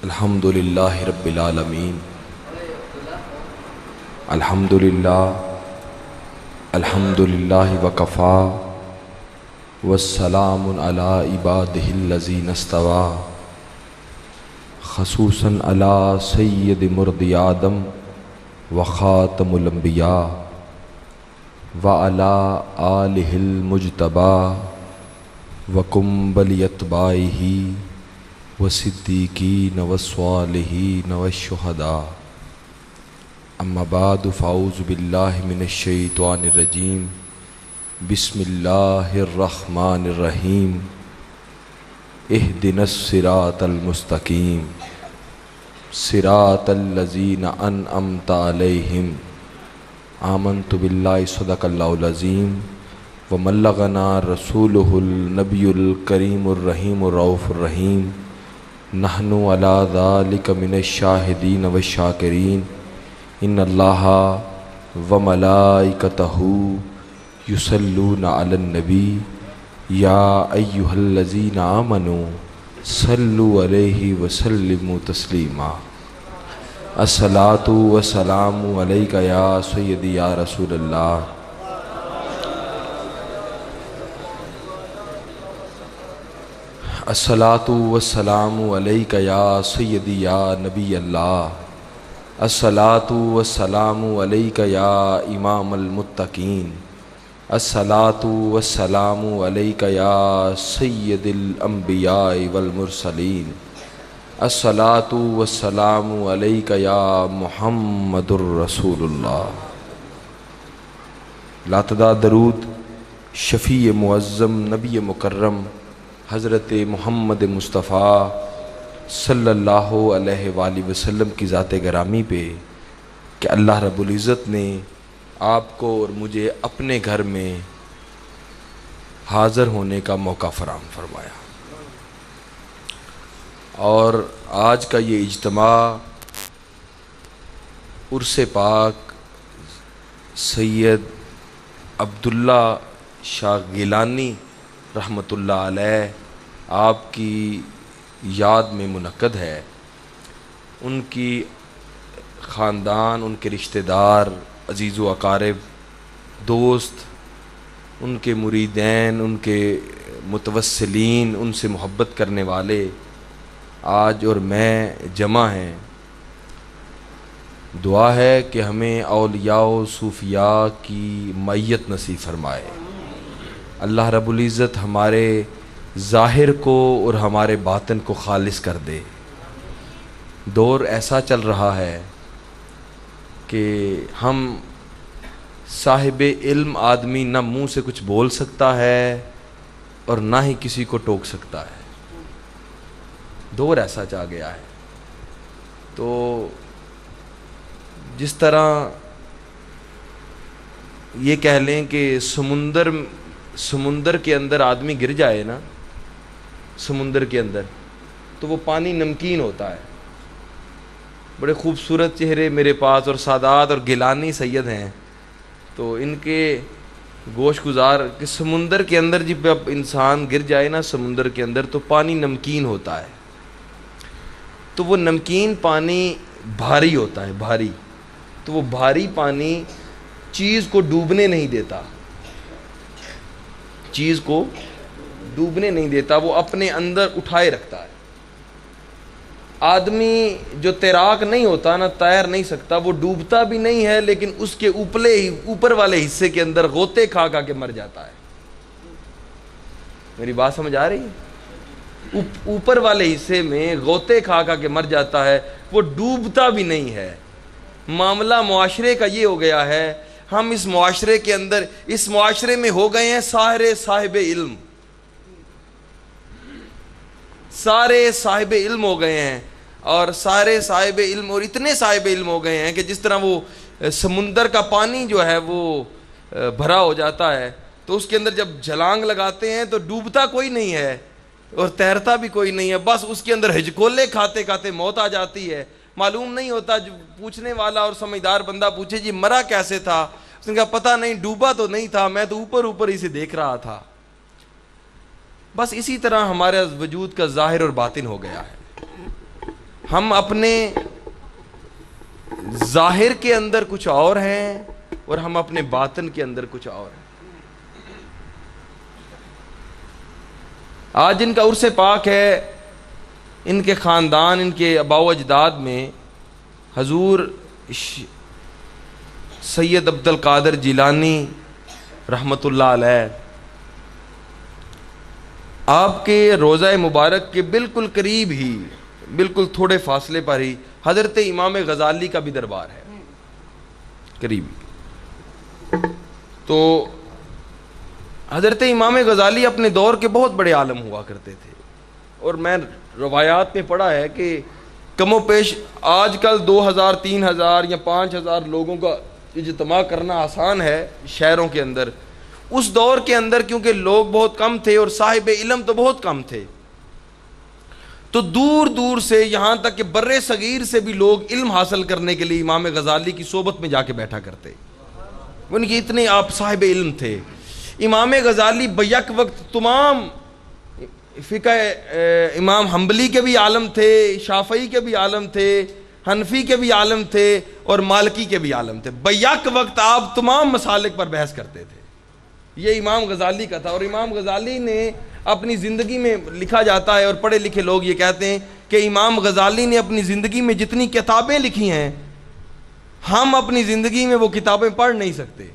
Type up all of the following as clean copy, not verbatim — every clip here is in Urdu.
الحمد للہ رب العالمین الحمد للہ وکفا والسلام علی عبادہ الذین اصطفیٰ خصوصاً علی سید مرد آدم وخاتم الانبیاء وعلی آلہ المجتبیٰ وکنبل اتباعہ وصدیقین والصالحین والشہداء اما بعد فاعوذ باللہ من الشیطان الرجیم بسم اللہ الرحمن الرحیم اہدنا الصراط المستقیم صراط الذین انعمت علیہم آمنت باللہ صدق اللہ العظیم وبلغنا رسولہ النبی الکریم الرحیم الرؤوف الرحیم نحن علی ذلک من الشاہدین والشاکرین ان اللہ وملائکتہ یصلون علی النبی یا ایہا الذین آمنوا صلوا علیہ وسلموا تسلیما الصلاۃ والسلام علیک یا سیدی یا رسول اللہ الصلاۃ والسلام علیک یا سیدی یا نبی اللہ الصلاۃ والسلام علیک یا امام المتقین الصلاۃ والسلام علیک یا سید الانبیاء والمرسلین الصلاۃ والسلام علیک یا محمد الرسول اللہ لاتدا درود شفیع معظم نبی مکرم حضرت محمد مصطفیٰ صلی اللہ علیہ وآلہ وسلم کی ذات گرامی پہ کہ اللہ رب العزت نے آپ کو اور مجھے اپنے گھر میں حاضر ہونے کا موقع فراہم فرمایا، اور آج کا یہ اجتماع عرس پاک سید عبداللہ شاہ گیلانی رحمۃ اللہ علیہ آپ کی یاد میں منعقد ہے۔ ان کی خاندان، ان کے رشتہ دار، عزیز و اقارب، دوست، ان کے مریدین، ان کے متوسلین، ان سے محبت کرنے والے آج اور میں جمع ہیں۔ دعا ہے کہ ہمیں اولیاء و صوفیاء کی معیت نصیب فرمائے۔ اللہ رب العزت ہمارے ظاہر کو اور ہمارے باطن کو خالص کر دے۔ دور ایسا چل رہا ہے کہ ہم صاحب علم آدمی نہ منہ سے کچھ بول سکتا ہے اور نہ ہی کسی کو ٹوک سکتا ہے۔ دور ایسا چاہ گیا ہے۔ تو جس طرح یہ کہہ لیں کہ سمندر کے اندر آدمی گر جائے نا، سمندر کے اندر، تو وہ پانی نمکین ہوتا ہے۔ بڑے خوبصورت چہرے میرے پاس اور سادات اور گیلانی سید ہیں، تو ان کے گوش گزار کہ سمندر کے اندر جب انسان گر جائے نا سمندر کے اندر تو پانی نمکین ہوتا ہے، تو وہ نمکین پانی بھاری ہوتا ہے، بھاری، تو وہ بھاری پانی چیز کو ڈوبنے نہیں دیتا، چیز کو ڈوبنے نہیں دیتا، وہ اپنے اندر اٹھائے رکھتا ہے۔ آدمی جو تیراک نہیں ہوتا نا، تیر نہیں سکتا، وہ ڈوبتا بھی نہیں ہے لیکن اس کے اوپر والے حصے کے اندر غوطے کھا کے مر جاتا ہے۔ میری بات سمجھ آ رہی ہے؟ اوپر والے حصے میں غوطے کھا کے مر جاتا ہے، وہ ڈوبتا بھی نہیں ہے۔ معاملہ معاشرے کا یہ ہو گیا ہے، ہم اس معاشرے کے اندر، اس معاشرے میں ہو گئے ہیں سارے صاحب علم، سارے صاحب علم ہو گئے ہیں، اور سارے صاحب علم، اور اتنے صاحب علم ہو گئے ہیں کہ جس طرح وہ سمندر کا پانی جو ہے وہ بھرا ہو جاتا ہے تو اس کے اندر جب چھلانگ لگاتے ہیں تو ڈوبتا کوئی نہیں ہے اور تیرتا بھی کوئی نہیں ہے، بس اس کے اندر ہجکولے کھاتے کھاتے موت آ جاتی ہے۔ معلوم نہیں ہوتا، جو پوچھنے والا اور سمجھدار بندہ پوچھے جی مرا کیسے تھا، اس نے کہا پتہ نہیں، ڈوبا تو نہیں تھا، میں تو اوپر ہی سے دیکھ رہا تھا۔ بس اسی طرح ہمارے وجود کا ظاہر اور باطن ہو گیا ہے۔ ہم اپنے ظاہر کے اندر کچھ اور ہیں اور ہم اپنے باطن کے اندر کچھ اور ہیں. آج ان کا عرس پاک ہے. ان کے خاندان، ان کے آباء و اجداد میں حضور سید عبد القادر جیلانی رحمۃ اللہ علیہ، آپ کے روضہ مبارک کے بالکل قریب ہی، بالکل تھوڑے فاصلے پر ہی حضرت امام غزالی کا بھی دربار ہے، قریب. تو حضرت امام غزالی اپنے دور کے بہت بڑے عالم ہوا کرتے تھے، اور میں روایات میں پڑھا ہے کہ کم و بیش آج کل 2000 3000 یا 5000 لوگوں کا اجتماع کرنا آسان ہے شہروں کے اندر. اس دور کے اندر کیونکہ لوگ بہت کم تھے اور صاحب علم تو بہت کم تھے، تو دور دور سے، یہاں تک کہ بر صغیر سے بھی لوگ علم حاصل کرنے کے لیے امام غزالی کی صحبت میں جا کے بیٹھا کرتے. ان کی اتنے آپ صاحب علم تھے. امام غزالی بیک وقت تمام فقہ امام حنبلی کے بھی عالم تھے، شافعی کے بھی عالم تھے، حنفی کے بھی عالم تھے اور مالکی کے بھی عالم تھے. بیک وقت آپ تمام مسالک پر بحث کرتے تھے. یہ امام غزالی کا تھا. اور امام غزالی نے اپنی زندگی میں، لکھا جاتا ہے اور پڑھے لکھے لوگ یہ کہتے ہیں کہ امام غزالی نے اپنی زندگی میں جتنی کتابیں لکھی ہیں، ہم اپنی زندگی میں وہ کتابیں پڑھ نہیں سکتے.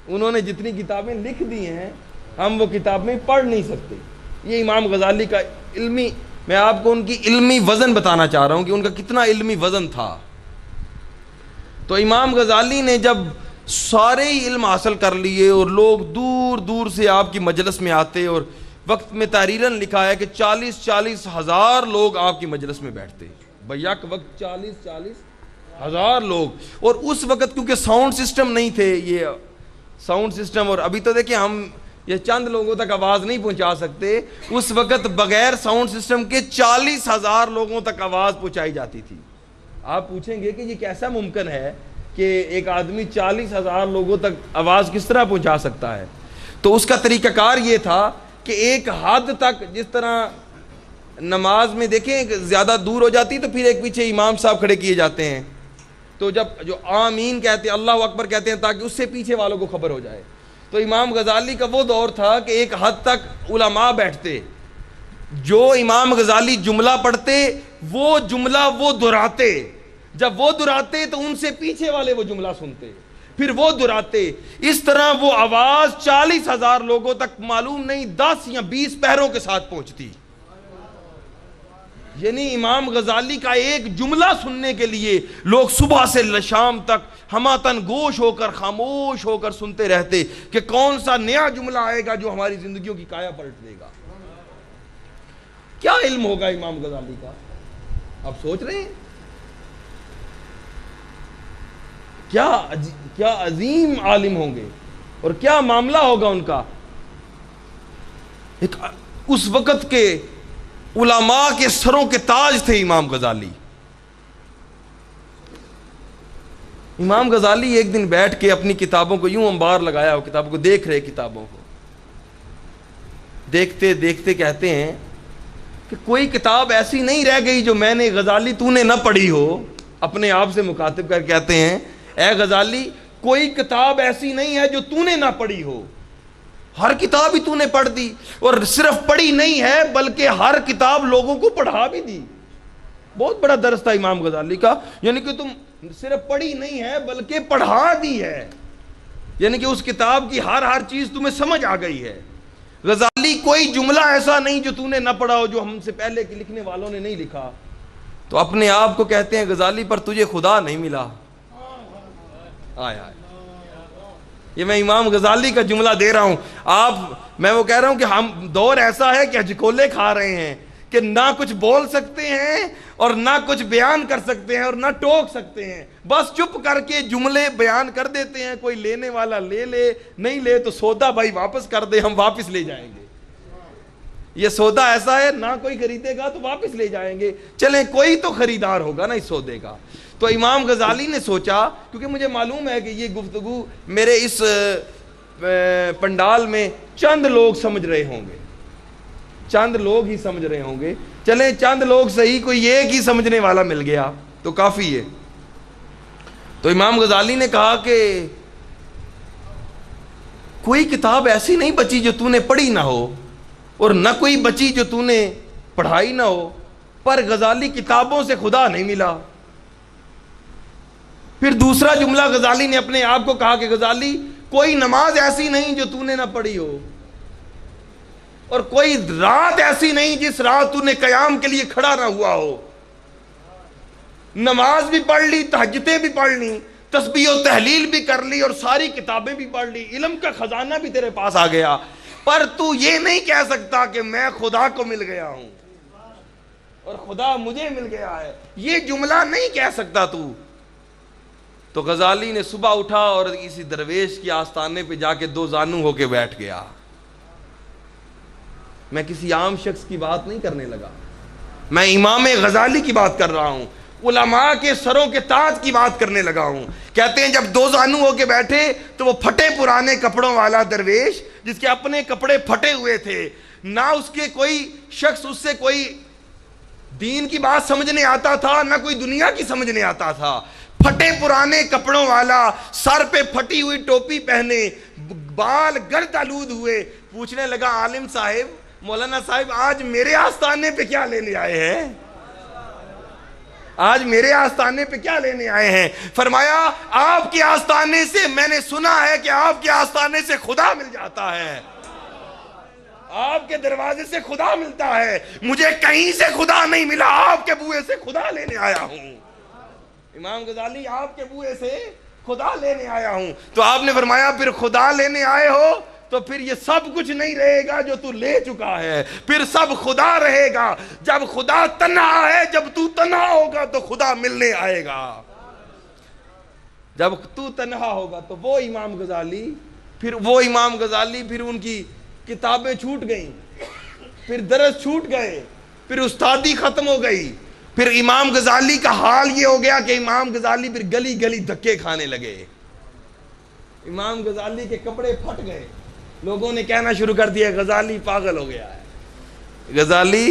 انہوں نے جتنی کتابیں لکھ دی ہیں ہم وہ کتابیں پڑھ نہیں سکتے. یہ امام غزالی کا علمی، میں آپ کو ان کی علمی وزن بتانا چاہ رہا ہوں کہ ان کا کتنا علمی وزن تھا. تو امام غزالی نے جب سارے ہی علم حاصل کر لیے اور لوگ دور دور سے آپ کی مجلس میں آتے، اور وقت میں تحریراً لکھا ہے کہ 40 ہزار لوگ آپ کی مجلس میں بیٹھتے. بیک وقت 40 ہزار لوگ. اور اس وقت کیونکہ ساؤنڈ سسٹم نہیں تھے، یہ ساؤنڈ سسٹم، اور ابھی تو دیکھیں ہم یہ چند لوگوں تک آواز نہیں پہنچا سکتے، اس وقت بغیر ساؤنڈ سسٹم کے 40,000 لوگوں تک آواز پہنچائی جاتی تھی. آپ پوچھیں گے کہ یہ کیسا ممکن ہے کہ ایک آدمی 40,000 لوگوں تک آواز کس طرح پہنچا سکتا ہے؟ تو اس کا طریقہ کار یہ تھا کہ ایک حد تک، جس طرح نماز میں دیکھیں زیادہ دور ہو جاتی تو پھر ایک پیچھے امام صاحب کھڑے کیے جاتے ہیں، تو جب جو آمین کہتے ہیں، اللہ اکبر کہتے ہیں، تاکہ اس سے پیچھے والوں کو خبر ہو جائے. تو امام غزالی کا وہ دور تھا کہ ایک حد تک علماء بیٹھتے، جو امام غزالی جملہ پڑھتے وہ جملہ وہ دہراتے، جب وہ دہراتے تو ان سے پیچھے والے وہ جملہ سنتے، پھر وہ دہراتے. اس طرح وہ آواز 40,000 لوگوں تک معلوم نہیں 10 یا 20 پیروں کے ساتھ پہنچتی. یعنی امام غزالی کا ایک جملہ سننے کے لیے لوگ صبح سے شام تک ہماتن گوش ہو کر، خاموش ہو کر سنتے رہتے کہ کون سا نیا جملہ آئے گا جو ہماری زندگیوں کی کایا پلٹ دے گا. کیا علم ہوگا امام غزالی کا؟ آپ سوچ رہے ہیں کیا عظیم عالم ہوں گے اور کیا معاملہ ہوگا ان کا. اس وقت کے علماء کے سروں کے تاج تھے امام غزالی. امام غزالی ایک دن بیٹھ کے اپنی کتابوں کو یوں انبار لگایا ہو، کتابوں کو دیکھ رہے، کتابوں کو دیکھتے دیکھتے کہتے ہیں کہ کوئی کتاب ایسی نہیں رہ گئی جو میں نے غزالی تو نے نہ پڑھی ہو. اپنے آپ سے مخاطب کر کہتے ہیں اے غزالی کوئی کتاب ایسی نہیں ہے جو تو نے نہ پڑھی ہو، ہر کتاب ہی تو نے پڑھ دی، اور صرف پڑھی نہیں ہے بلکہ ہر کتاب لوگوں کو پڑھا بھی دی. بہت بڑا درس تھا امام غزالی کا، یعنی کہ تم صرف پڑھی نہیں ہے بلکہ پڑھا دی ہے، یعنی کہ اس کتاب کی ہر چیز تمہیں سمجھ آ گئی ہے. غزالی کوئی جملہ ایسا نہیں جو تو نے نہ پڑھا ہو، جو ہم سے پہلے کے لکھنے والوں نے نہیں لکھا. تو اپنے آپ کو کہتے ہیں غزالی پر تجھے خدا نہیں ملا. آیا یہ میں امام غزالی کا جملہ دے رہا ہوں. میں وہ کہہ رہا ہوں کہ ہم دور ایسا ہے کہ ہجکولے کھا رہے ہیں کہ نہ کچھ بول سکتے ہیں اور نہ کچھ بیان کر سکتے ہیں اور نہ ٹوک سکتے ہیں، بس چپ کر کے جملے بیان کر دیتے ہیں. کوئی لینے والا لے لے، نہیں لے تو سودا بھائی واپس کر دے، ہم واپس لے جائیں گے. یہ سودا ایسا ہے، نہ کوئی خریدے گا تو واپس لے جائیں گے، چلیں کوئی تو خریدار ہوگا نا اس سودے کا. تو امام غزالی نے سوچا، کیونکہ مجھے معلوم ہے کہ یہ گفتگو میرے اس پنڈال میں چند لوگ سمجھ رہے ہوں گے، چند لوگ ہی سمجھ رہے ہوں گے. چلیں چند لوگ صحیح، کوئی ایک ہی سمجھنے والا مل گیا تو کافی ہے. تو امام غزالی نے کہا کہ کوئی کتاب ایسی نہیں بچی جو تو نے پڑھی نہ ہو، اور نہ کوئی بچی جو تو نے پڑھائی نہ ہو، پر غزالی کتابوں سے خدا نہیں ملا. پھر دوسرا جملہ غزالی نے اپنے آپ کو کہا کہ غزالی کوئی نماز ایسی نہیں جو تو نے نہ پڑھی ہو، اور کوئی رات ایسی نہیں جس رات تو نے قیام کے لیے کھڑا نہ ہوا ہو. نماز بھی پڑھ لی، تہجدیں بھی پڑھ لی، تسبیح و تحلیل بھی کر لی، اور ساری کتابیں بھی پڑھ لی، علم کا خزانہ بھی تیرے پاس آ گیا، پر تو یہ نہیں کہہ سکتا کہ میں خدا کو مل گیا ہوں اور خدا مجھے مل گیا ہے. یہ جملہ نہیں کہہ سکتا تو. تو غزالی نے صبح اٹھا اور اسی درویش کی آستانے پہ جا کے دو زانو ہو کے بیٹھ گیا. میں کسی عام شخص کی بات نہیں کرنے لگا، میں امام غزالی کی بات کر رہا ہوں، علماء کے سروں کے تاج کی بات کرنے لگا ہوں. کہتے ہیں جب دو زانو ہو کے بیٹھے تو وہ پھٹے پرانے کپڑوں والا درویش جس کے اپنے کپڑے پھٹے ہوئے تھے، نہ اس کے کوئی شخص اس سے کوئی دین کی بات سمجھنے آتا تھا، نہ کوئی دنیا کی سمجھنے آتا تھا، پھٹے پرانے کپڑوں والا، سر پہ پھٹی ہوئی ٹوپی پہنے، بال گرد آلود ہوئے، پوچھنے لگا عالم صاحب، مولانا صاحب، آج میرے آستانے پہ کیا لینے آئے ہیں؟ آج میرے آستانے پہ کیا لینے آئے ہیں؟ فرمایا آپ کے آستانے سے میں نے سنا ہے کہ آپ کے آستانے سے خدا مل جاتا ہے، آپ کے دروازے سے خدا ملتا ہے، مجھے کہیں سے خدا نہیں ملا، آپ کے بوئے سے خدا لینے آیا ہوں. امام غزالی آپ کے بوئے سے خدا لینے آیا ہوں. تو آپ نے فرمایا پھر خدا لینے آئے ہو تو پھر یہ سب کچھ نہیں رہے گا جو تو لے چکا ہے، پھر سب خدا رہے گا. جب خدا تنہا ہے، جب تو تنہا ہوگا تو خدا ملنے آئے گا. جب تو تنہا ہوگا تو وہ امام غزالی پھر ان کی کتابیں چھوٹ گئیں، پھر درس چھوٹ گئے، پھر استادی ختم ہو گئی. پھر امام غزالی کا حال یہ ہو گیا کہ امام غزالی پھر گلی گلی دھکے کھانے لگے. امام غزالی کے کپڑے پھٹ گئے، لوگوں نے کہنا شروع کر دیا غزالی پاگل ہو گیا ہے، غزالی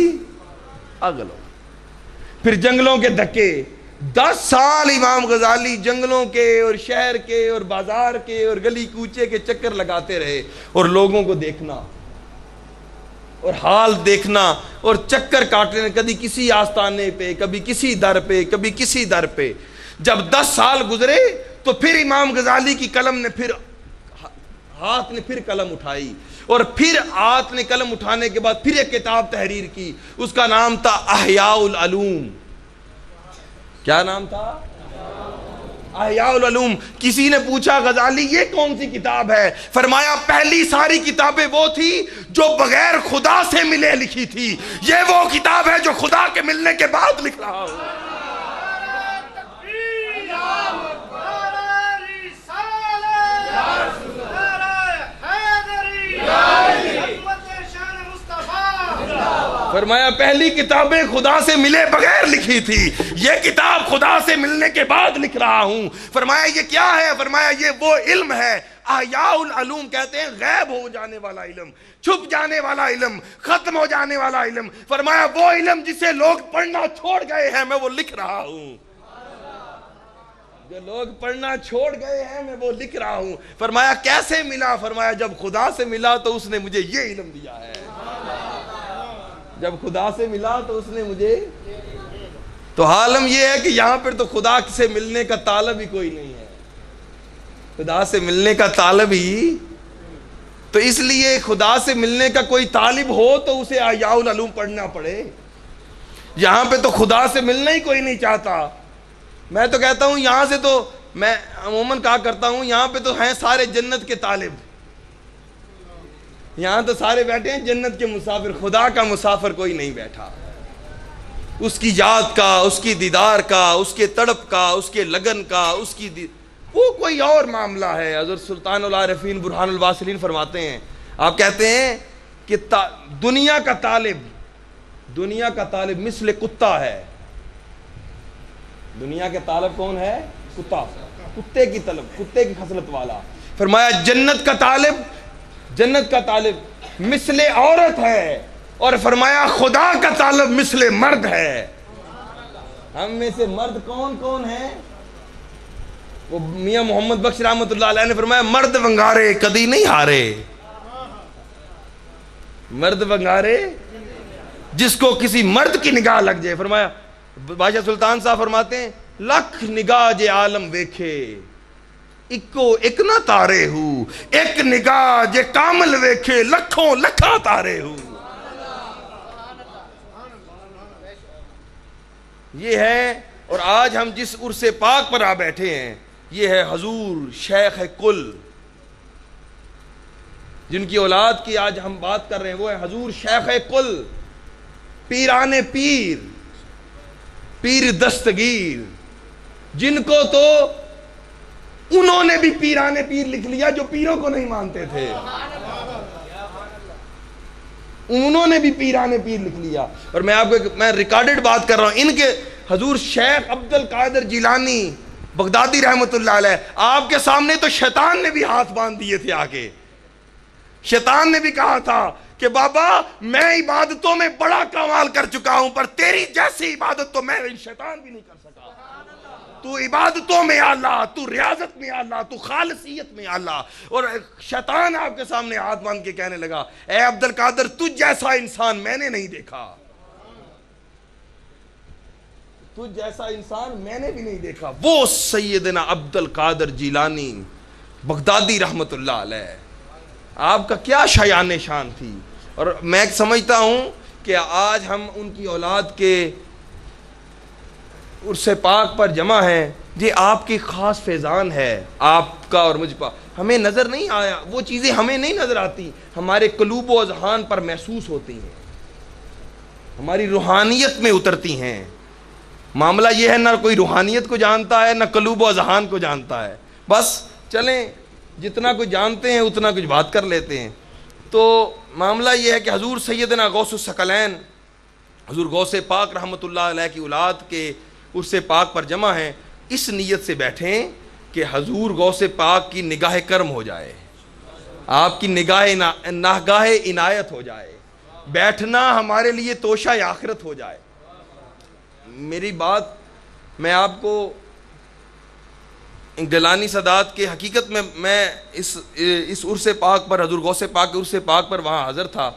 پاگل ہو گیا. پھر جنگلوں کے دھکے، 10 سال امام غزالی جنگلوں کے اور شہر کے اور بازار کے اور گلی کوچے کے چکر لگاتے رہے، اور لوگوں کو دیکھنا اور حال دیکھنا اور چکر کاٹنے، کبھی کسی آستانے پہ، کبھی کسی در پہ، کبھی کسی در پہ. جب 10 سال گزرے تو پھر امام غزالی کی قلم نے پھر ہاتھ نے پھر قلم اٹھائی، اور پھر ہاتھ نے قلم اٹھانے کے بعد پھر ایک کتاب تحریر کی. اس کا نام تھا احیاء العلوم. کیا نام تھا؟ احیاء العلوم. کسی نے پوچھا غزالی یہ کون سی کتاب ہے؟ فرمایا پہلی ساری کتابیں وہ تھی جو بغیر خدا سے ملے لکھی تھی، یہ وہ کتاب ہے جو خدا کے ملنے کے بعد لکھ رہا ہوں. فرمایا پہلی کتابیں خدا سے ملے بغیر لکھی تھی، یہ کتاب خدا سے ملنے کے بعد لکھ رہا ہوں. فرمایا یہ کیا ہے؟ فرمایا یہ وہ علم ہے. احیاء العلوم کہتے ہیں غیب ہو جانے والا علم، چھپ جانے والا علم، ختم ہو جانے والا علم. فرمایا وہ علم جسے لوگ پڑھنا چھوڑ گئے ہیں میں وہ لکھ رہا ہوں. جو لوگ پڑھنا چھوڑ گئے ہیں میں وہ لکھ رہا ہوں. فرمایا کیسے ملا؟ فرمایا جب خدا سے ملا تو اس نے مجھے یہ علم دیا ہے. جب خدا سے ملا تو اس نے مجھے. تو عالم یہ ہے کہ یہاں پر تو خدا سے ملنے کا طالب ہی کوئی نہیں ہے، خدا سے ملنے کا طالب ہی. تو اس لیے خدا سے ملنے کا کوئی طالب ہو تو اسے احیاء العلوم پڑھنا پڑے. یہاں پہ تو خدا سے ملنا ہی کوئی نہیں چاہتا. میں تو کہتا ہوں یہاں سے تو میں عموماً کہا کرتا ہوں یہاں پہ تو ہیں سارے جنت کے طالب، یہاں تو سارے بیٹھے ہیں جنت کے مسافر، خدا کا مسافر کوئی نہیں بیٹھا. اس کی یاد کا، اس کی دیدار کا، اس کے تڑپ کا، اس کے لگن کا، اس کی وہ کوئی اور معاملہ ہے. حضرت سلطان العارفین برہان الواصلین فرماتے ہیں، آپ کہتے ہیں کہ دنیا کا طالب مثل کتا ہے. دنیا کے طالب کون ہے؟ کتا، کتے کی طلب، کتے کی خصلت والا. فرمایا جنت کا طالب مثل عورت ہے. اور فرمایا خدا کا طالب مثل مرد ہے. ہم میں سے مرد کون کون ہیں؟ وہ میاں محمد بخش رحمۃ اللہ علیہ نے فرمایا مرد ونگارے کدی نہیں ہارے. مرد ونگارے جس کو کسی مرد کی نگاہ لگ جائے. فرمایا بادشاہ سلطان صاحب فرماتے ہیں لکھ نگاہ جے عالم ویکھے اکو ایک نہ تارے ہو, ایک نگاہ جے کامل ویکھے لکھوں لکھاں تارے ہو. یہ ہے. اور آج ہم جس عرس پاک پر آ بیٹھے ہیں یہ ہے حضور شیخ کل, جن کی اولاد کی آج ہم بات کر رہے ہیں وہ ہے حضور شیخ کل, پیران پیر, پیر دستگیر, جن کو تو انہوں نے بھی پیران پیر لکھ لیا جو پیروں کو نہیں مانتے تھے. انہوں نے بھی پیران پیر لکھ لیا. اور میں آپ کو میں ریکارڈڈ بات کر رہا ہوں, ان کے حضور شیخ عبد القادر جیلانی بغدادی رحمۃ اللہ علیہ, آپ کے سامنے تو شیطان نے بھی ہاتھ باندھ دیے تھے. آگے شیطان نے بھی کہا تھا کہ بابا میں عبادتوں میں بڑا کمال کر چکا ہوں پر تیری جیسی عبادت تو میں شیطان بھی نہیں کر سکا. تو عبادتوں میں اللہ, تو ریاضت میں اللہ, تو خالصیت میں اللہ. اور شیطان آپ کے سامنے ہاتھ باندھ کے کہنے لگا اے عبد القادر تجھ جیسا انسان میں نے نہیں دیکھا, تجھ جیسا انسان میں نے بھی نہیں دیکھا. وہ سیدنا عبد القادر جیلانی بغدادی رحمت اللہ علیہ, آپ کا کیا شایان شان تھی. اور میں سمجھتا ہوں کہ آج ہم ان کی اولاد کے عرس پاک پر جمع ہیں, یہ آپ کی خاص فیضان ہے آپ کا اور مجھ پر. ہمیں نظر نہیں آیا, وہ چیزیں ہمیں نہیں نظر آتی, ہمارے قلوب و اذہان پر محسوس ہوتی ہیں, ہماری روحانیت میں اترتی ہیں. معاملہ یہ ہے نہ کوئی روحانیت کو جانتا ہے نہ قلوب و اذہان کو جانتا ہے. بس چلیں جتنا کچھ جانتے ہیں اتنا کچھ بات کر لیتے ہیں. تو معاملہ یہ ہے کہ حضور سیدنا غوث الثقلین حضور غوث پاک رحمۃ اللہ علیہ کی اولاد کے عرس پاک پر جمع ہیں. اس نیت سے بیٹھیں کہ حضور غوث پاک کی نگاہ کرم ہو جائے, آپ کی نگاہ عنایت ہو جائے, بیٹھنا ہمارے لیے توشہ آخرت ہو جائے. میری بات میں آپ کو گیلانی سادات کے حقیقت میں اس عرس پاک پر حضور غوث پاک کے عرس پاک پر وہاں حاضر تھا.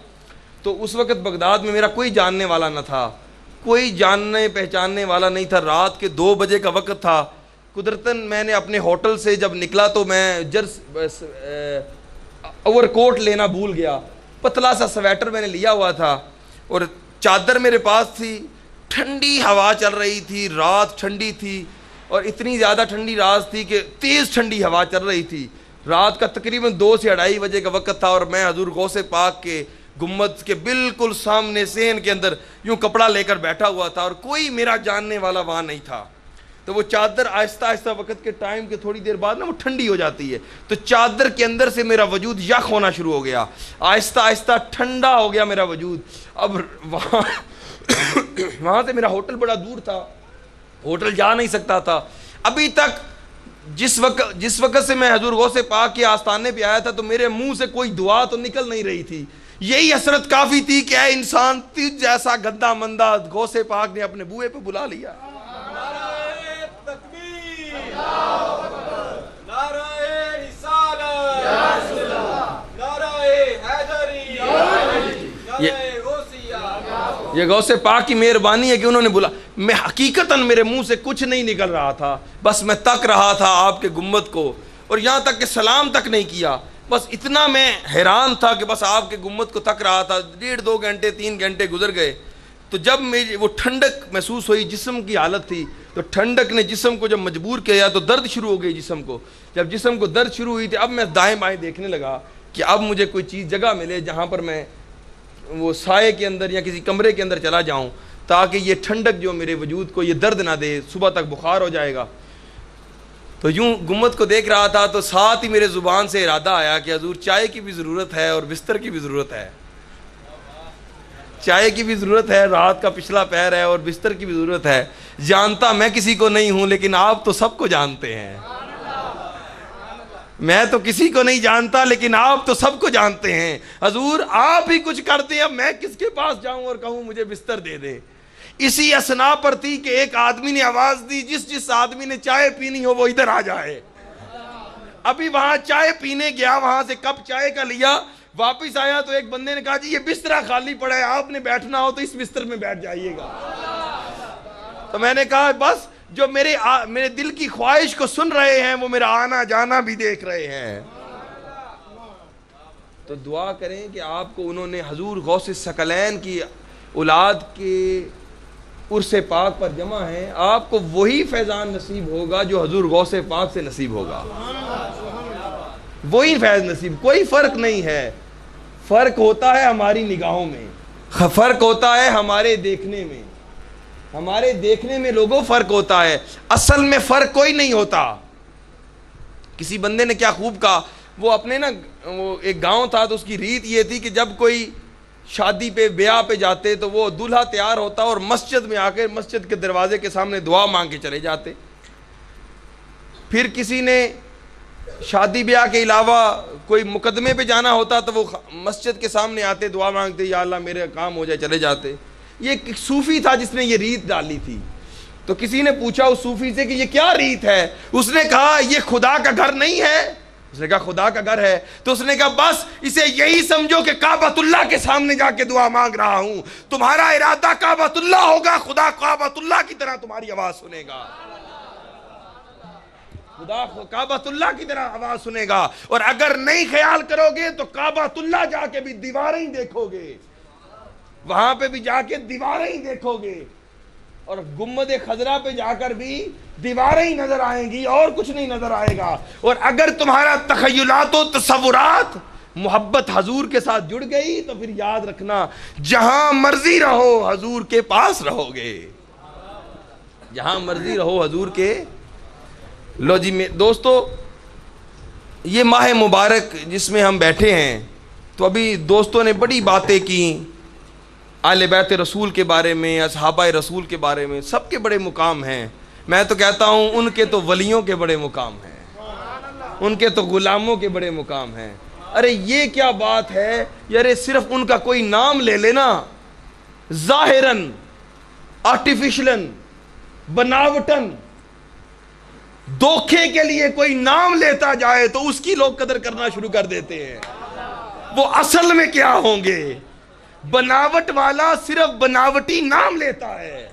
تو اس وقت بغداد میں میرا کوئی جاننے والا نہ تھا, کوئی جاننے پہچاننے والا نہیں تھا. رات کے 2 بجے کا وقت تھا. قدرتاً میں نے اپنے ہوٹل سے جب نکلا تو میں اوور کوٹ لینا بھول گیا. پتلا سا سویٹر میں نے لیا ہوا تھا اور چادر میرے پاس تھی. ٹھنڈی ہوا چل رہی تھی, رات ٹھنڈی تھی اور اتنی زیادہ ٹھنڈی رات تھی کہ تیز ٹھنڈی ہوا چل رہی تھی. رات کا تقریباً 2 سے 2:30 بجے کا وقت تھا اور میں حضور غوث پاک کے گنبد کے بالکل سامنے سین کے اندر یوں کپڑا لے کر بیٹھا ہوا تھا اور کوئی میرا جاننے والا وہاں نہیں تھا. تو وہ چادر آہستہ آہستہ وقت کے ٹائم کے تھوڑی دیر بعد نا وہ ٹھنڈی ہو جاتی ہے, تو چادر کے اندر سے میرا وجود یخ ہونا شروع ہو گیا. آہستہ آہستہ ٹھنڈا ہو گیا میرا وجود. اب وہاں سے میرا ہوٹل بڑا دور تھا, ہوٹل جا نہیں سکتا تھا. ابھی تک جس وقت سے میں حضور غوث پاک کے آستانے پہ آیا تھا تو میرے منہ سے کوئی دعا تو نکل نہیں رہی تھی. یہی حسرت کافی تھی کہ اے انسان تجھ جیسا گندا مندہ غوث پاک نے اپنے بوئے پہ بلا لیا. نعرہ تکبیر, نعرہ رسالت, نعرہ حیدری, نعرہ غوثیہ. یہ غوث پاک کی مہربانی ہے کہ انہوں نے بولا. میں حقیقتاً میرے منہ سے کچھ نہیں نکل رہا تھا, بس میں تک رہا تھا آپ کے گنبد کو اور یہاں تک کہ سلام تک نہیں کیا. بس اتنا میں حیران تھا کہ بس آپ کے گنبد کو تک رہا تھا. 1.5 گھنٹے 3 گھنٹے گزر گئے تو جب میری وہ ٹھنڈک محسوس ہوئی, جسم کی حالت تھی تو ٹھنڈک نے جسم کو جب مجبور کیا تو درد شروع ہو گئی جسم کو. جب جسم کو درد شروع ہوئی تھی اب میں دائیں بائیں دیکھنے لگا کہ اب مجھے کوئی چیز جگہ ملے جہاں پر میں وہ سائے کے اندر یا کسی کمرے کے اندر چلا جاؤں تاکہ یہ ٹھنڈک جو میرے وجود کو یہ درد نہ دے, صبح تک بخار ہو جائے گا. تو یوں گنبد کو دیکھ رہا تھا تو ساتھ ہی میرے زبان سے ارادہ آیا کہ حضور چائے کی بھی ضرورت ہے اور بستر کی بھی ضرورت ہے. چائے کی بھی ضرورت ہے, رات کا پچھلا پہر ہے اور بستر کی بھی ضرورت ہے. جانتا میں کسی کو نہیں ہوں لیکن آپ تو سب کو جانتے ہیں. میں تو کسی کو نہیں جانتا لیکن آپ تو سب کو جانتے ہیں، حضور آپ ہی کچھ کرتے ہیں، اب میں کس کے پاس جاؤں اور کہوں مجھے بستر دے دے۔ اسی اسنا پر تھی کہ ایک آدمی نے آواز دی جس آدمی نے چائے پینی ہو وہ ادھر آ جائے۔ ابھی وہاں چائے پینے گیا، وہاں سے کپ چائے کا لیا، واپس آیا تو ایک بندے نے کہا جی یہ بسترا خالی پڑا ہے، آپ نے بیٹھنا ہو تو اس بستر میں بیٹھ جائیے گا۔ تو میں نے کہا بس جو میرے دل کی خواہش کو سن رہے ہیں وہ میرا آنا جانا بھی دیکھ رہے ہیں۔ تو دعا کریں کہ آپ کو انہوں نے حضور غوث ثقلین کی اولاد کے عرص پاک پر جمع ہیں، آپ کو وہی فیضان نصیب ہوگا جو حضور غوث پاک سے نصیب ہوگا، وہی فیض نصیب، کوئی فرق نہیں ہے۔ فرق ہوتا ہے ہماری نگاہوں میں، فرق ہوتا ہے ہمارے دیکھنے میں، ہمارے دیکھنے میں لوگوں فرق ہوتا ہے، اصل میں فرق کوئی نہیں ہوتا۔ کسی بندے نے کیا خوب کہا، وہ اپنے وہ ایک گاؤں تھا تو اس کی ریت یہ تھی کہ جب کوئی شادی پہ بیاہ پہ جاتے تو وہ دولہا تیار ہوتا اور مسجد میں آ کے مسجد کے دروازے کے سامنے دعا مانگ کے چلے جاتے۔ پھر کسی نے شادی بیاہ کے علاوہ کوئی مقدمے پہ جانا ہوتا تو وہ مسجد کے سامنے آتے، دعا مانگتے، یا اللہ میرے کام ہو جائے، چلے جاتے۔ یہ ایک صوفی تھا جس نے یہ ریت ڈالی تھی۔ تو کسی نے پوچھا اس صوفی سے کہ یہ کیا ریت ہے؟ اس نے کہا یہ خدا کا گھر نہیں ہے۔ اس نے کہا خدا کا گھر ہے۔ تو اس نے کہا بس اسے یہی سمجھو کہ کعبۃ اللہ کے سامنے جا کے دعا مانگ رہا ہوں، تمہارا ارادہ کعبۃ اللہ ہوگا، خدا کعبۃ اللہ کی طرح تمہاری آواز سنے گا، خدا کعبۃ اللہ کی طرح آواز سنے گا۔ اور اگر نہیں خیال کرو گے تو کعبۃ اللہ جا کے بھی دیواریں ہی دیکھو گے، وہاں پہ بھی جا کے دیواریں ہی دیکھو گے، اور گنبد خضرا پہ جا کر بھی دیواریں ہی نظر آئیں گی اور کچھ نہیں نظر آئے گا۔ اور اگر تمہارا تخیلات و تصورات محبت حضور کے ساتھ جڑ گئی تو پھر یاد رکھنا جہاں مرضی رہو حضور کے پاس رہو گے، جہاں مرضی رہو حضور کے۔ لو جی دوستو، یہ ماہ مبارک جس میں ہم بیٹھے ہیں، تو ابھی دوستوں نے بڑی باتیں کی اہل بیت رسول کے بارے میں، اصحابہ رسول کے بارے میں، سب کے بڑے مقام ہیں۔ میں تو کہتا ہوں ان کے تو ولیوں کے بڑے مقام ہیں، ان کے تو غلاموں کے بڑے مقام ہیں۔ ارے یہ کیا بات ہے یار، صرف ان کا کوئی نام لے لینا، ظاہراً آرٹیفیشلن بناوٹن دھوکے کے لیے کوئی نام لیتا جائے تو اس کی لوگ قدر کرنا شروع کر دیتے ہیں۔ وہ اصل میں کیا ہوں گے؟ بناوٹ والا صرف بناوٹی نام لیتا ہے۔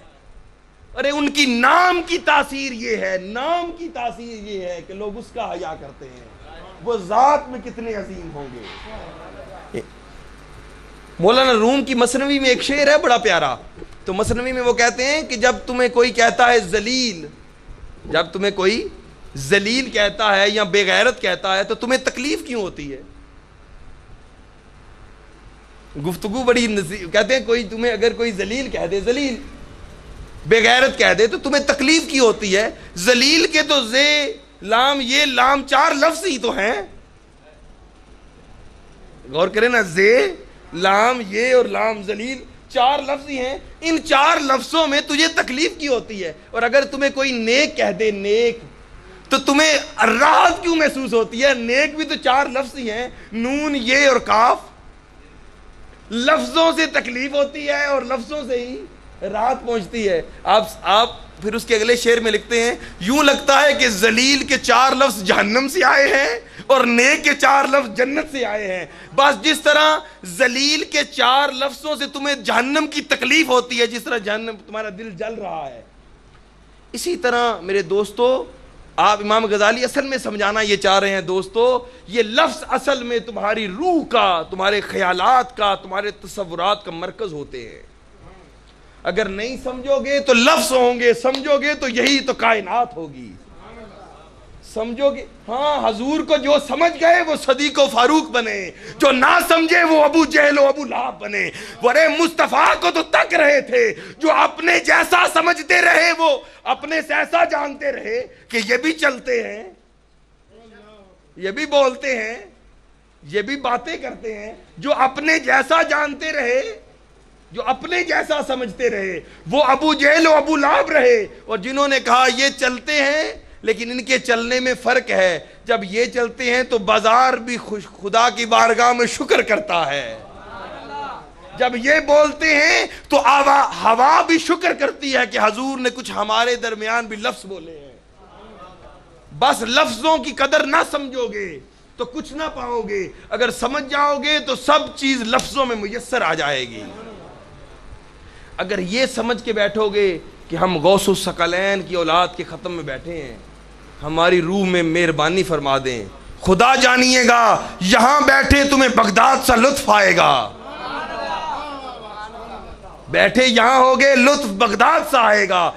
ارے ان کی نام کی تاثیر یہ ہے، نام کی تاثیر یہ ہے کہ لوگ اس کا حیا کرتے ہیں، وہ ذات میں کتنے عظیم ہوں گے۔ مولانا روم کی مثنوی میں ایک شعر ہے بڑا پیارا، تو مثنوی میں وہ کہتے ہیں کہ جب تمہیں کوئی کہتا ہے ذلیل، جب تمہیں کوئی ذلیل کہتا ہے یا بے غیرت کہتا ہے تو تمہیں تکلیف کیوں ہوتی ہے؟ گفتگو بڑی کہتے ہیں کوئی تمہیں اگر کوئی ذلیل کہہ دے، ذلیل بے غیرت کہہ دے تو تمہیں تکلیف کی ہوتی ہے؟ ذلیل کے تو زے لام یہ لام چار لفظ ہی تو ہیں، غور کریں نا، زے لام یہ اور لام ذلیل چار لفظ ہی ہیں، ان چار لفظوں میں تجھے تکلیف کی ہوتی ہے۔ اور اگر تمہیں کوئی نیک کہہ دے، نیک، تو تمہیں راحت کیوں محسوس ہوتی ہے؟ نیک بھی تو چار لفظ ہی ہیں، نون یہ اور کاف، لفظوں سے تکلیف ہوتی ہے اور لفظوں سے ہی راحت پہنچتی ہے۔ آپ پھر اس کے اگلے شعر میں لکھتے ہیں، یوں لگتا ہے کہ ذلیل کے چار لفظ جہنم سے آئے ہیں اور نیک کے چار لفظ جنت سے آئے ہیں۔ بس جس طرح ذلیل کے چار لفظوں سے تمہیں جہنم کی تکلیف ہوتی ہے، جس طرح جہنم تمہارا دل جل رہا ہے، اسی طرح میرے دوستو آپ امام غزالی اصل میں سمجھانا یہ چاہ رہے ہیں دوستو، یہ لفظ اصل میں تمہاری روح کا، تمہارے خیالات کا، تمہارے تصورات کا مرکز ہوتے ہیں۔ اگر نہیں سمجھو گے تو لفظ ہوں گے، سمجھو گے تو یہی تو کائنات ہوگی۔ سمجھو گے، ہاں حضور کو جو سمجھ گئے وہ صدیق و فاروق بنے، جو نہ سمجھے وہ ابو جہل و ابو لہب بنے۔ ورے مصطفیٰ کو تو تک رہے تھے، جو اپنے جیسا سمجھتے رہے وہ اپنے سے ایسا جانتے رہے کہ یہ بھی چلتے ہیں، یہ بھی بولتے ہیں، یہ بھی باتیں کرتے ہیں۔ جو اپنے جیسا جانتے رہے، جو اپنے جیسا سمجھتے رہے، وہ ابو جہل و ابو لہب رہے۔ اور جنہوں نے کہا یہ چلتے ہیں لیکن ان کے چلنے میں فرق ہے. جب یہ چلتے ہیں تو بازار بھی خدا کی بارگاہ میں شکر کرتا ہے. جب یہ بولتے ہیں تو ہوا بھی شکر کرتی ہے کہ حضور نے کچھ ہمارے درمیان بھی لفظ بولے ہیں. بس لفظوں کی قدر نہ سمجھو گے تو کچھ نہ پاؤ گے. اگر سمجھ جاؤ گے تو سب چیز لفظوں میں میسر آ جائے گی. اگر یہ سمجھ کے بیٹھو گے کہ ہم غوث الثقلین کی اولاد کے ختم میں بیٹھے ہیں, ہماری روح میں مہربانی فرما دیں, خدا جانیے گا یہاں بیٹھے تمہیں بغداد سا لطف آئے گا. بیٹھے یہاں ہوگے لطف بغداد سا آئے گا.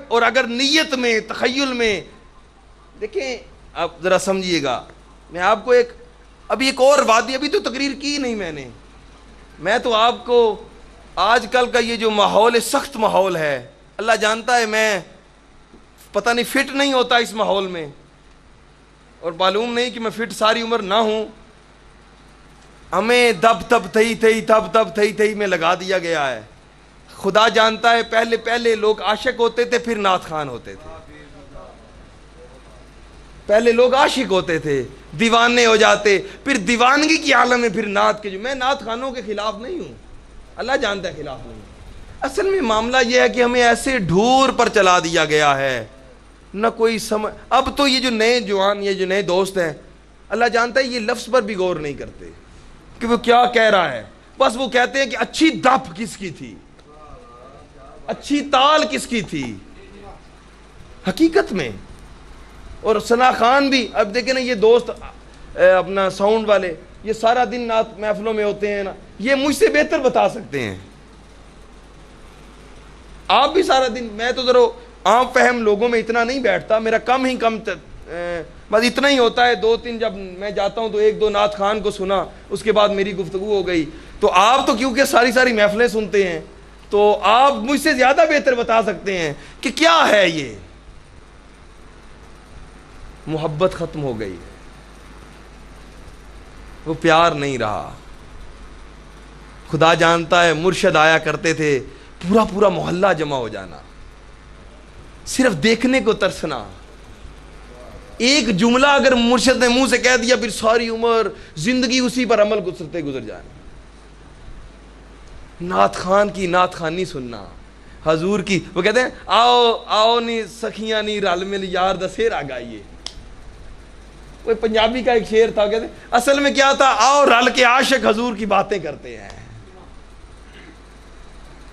اور اگر نیت میں تخیل میں دیکھیں, آپ ذرا سمجھیے گا. میں آپ کو ابھی ایک اور وادی, ابھی تو تقریر کی نہیں میں تو آپ کو آج کل کا یہ جو ماحول ہے, سخت ماحول ہے, اللہ جانتا ہے میں پتہ نہیں فٹ نہیں ہوتا اس ماحول میں, اور معلوم نہیں کہ میں فٹ ساری عمر نہ ہوں. ہمیں دب تھئی میں لگا دیا گیا ہے. خدا جانتا ہے پہلے لوگ عاشق ہوتے تھے, پھر نعت خوان ہوتے تھے. پہلے لوگ عاشق ہوتے تھے, دیوانے ہو جاتے, پھر دیوانگی کی عالم میں پھر نعت کے. جو میں نعت خوانوں کے خلاف نہیں ہوں, اللہ جانتا ہے خلاف نہیں. اصل میں معاملہ یہ ہے کہ ہمیں ایسے ڈھور پر چلا دیا گیا ہے, نہ کوئی سمجھ. اب تو یہ جو نئے جوان, یہ جو نئے دوست ہیں, اللہ جانتا ہے یہ لفظ پر بھی غور نہیں کرتے کہ وہ کیا کہہ رہا ہے. بس وہ کہتے ہیں کہ اچھی دپ کس کی تھی, اچھی تال کس کی تھی. حقیقت میں اور ثنا خان بھی, اب دیکھیں نا یہ دوست اپنا ساؤنڈ والے, یہ سارا دن نعت محفلوں میں ہوتے ہیں نا, یہ مجھ سے بہتر بتا سکتے ہیں. آپ بھی سارا دن, میں تو ذرا عام فہم لوگوں میں اتنا نہیں بیٹھتا, میرا کم بس اتنا ہی ہوتا ہے. 2-3 جب میں جاتا ہوں تو 1-2 نعت خان کو سنا, اس کے بعد میری گفتگو ہو گئی. تو آپ تو کیونکہ ساری محفلیں سنتے ہیں, تو آپ مجھ سے زیادہ بہتر بتا سکتے ہیں کہ کیا ہے یہ. محبت ختم ہو گئی, وہ پیار نہیں رہا. خدا جانتا ہے مرشد آیا کرتے تھے, پورا محلہ جمع ہو جانا, صرف دیکھنے کو ترسنا. ایک جملہ اگر مرشد نے منہ سے کہہ دیا, پھر ساری عمر زندگی اسی پر عمل گزر جانا. نعت خان کی نعت خانی سننا, حضور کی. وہ کہتے ہیں آؤ نی سخیاں نی رل مل یار دا سیرا گائیے. وہ پنجابی کا ایک شعر تھا, کہتے ہیں اصل میں کیا تھا, آؤ رل کے عاشق حضور کی باتیں کرتے ہیں.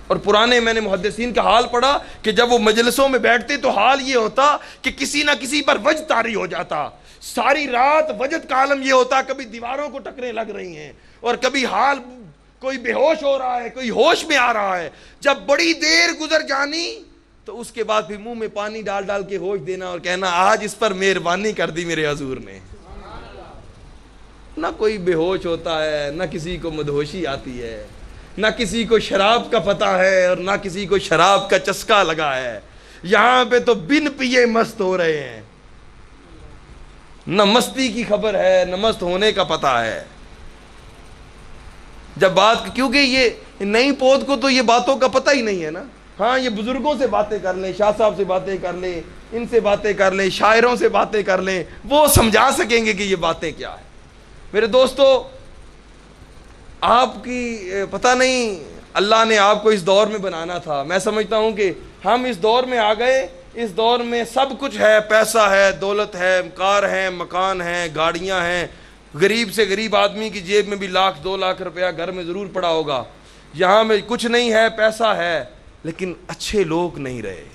اور پرانے میں نے محدثین کا حال پڑھا کہ جب وہ مجلسوں میں بیٹھتے تو حال یہ ہوتا کہ کسی نہ کسی پر وجد طاری ہو جاتا. ساری رات وجد کا عالم یہ ہوتا, کبھی دیواروں کو ٹکریں لگ رہی ہیں, اور کبھی حال کوئی بے ہوش ہو رہا ہے, کوئی ہوش میں آ رہا ہے. جب بڑی دیر گزر جانی تو اس کے بعد پھر منہ میں پانی ڈال کے ہوش دینا اور کہنا آج اس پر مہربانی کر دی میرے حضور نے. نہ کوئی بے ہوش ہوتا ہے, نہ کسی کو مدہوشی آتی ہے, نہ کسی کو شراب کا پتہ ہے, اور نہ کسی کو شراب کا چسکا لگا ہے. یہاں پہ تو بن پیے مست ہو رہے ہیں, نہ مستی کی خبر ہے, نہ مست ہونے کا پتہ ہے. جب بات, کیونکہ یہ نئی پود کو تو یہ باتوں کا پتہ ہی نہیں ہے نا. ہاں یہ بزرگوں سے باتیں کر لیں, شاہ صاحب سے باتیں کر لیں, ان سے باتیں کر لیں, شاعروں سے باتیں کر لیں, وہ سمجھا سکیں گے کہ یہ باتیں کیا ہے. میرے دوستو, آپ کی پتہ نہیں اللہ نے آپ کو اس دور میں بنانا تھا. میں سمجھتا ہوں کہ ہم اس دور میں آ گئے, اس دور میں سب کچھ ہے, پیسہ ہے, دولت ہے, کار ہے, مکان ہے, گاڑیاں ہیں. غریب سے غریب آدمی کی جیب میں بھی 1,00,000 2 لاکھ روپیہ گھر میں ضرور پڑا ہوگا. یہاں میں کچھ نہیں ہے, پیسہ ہے, لیکن اچھے لوگ نہیں رہے,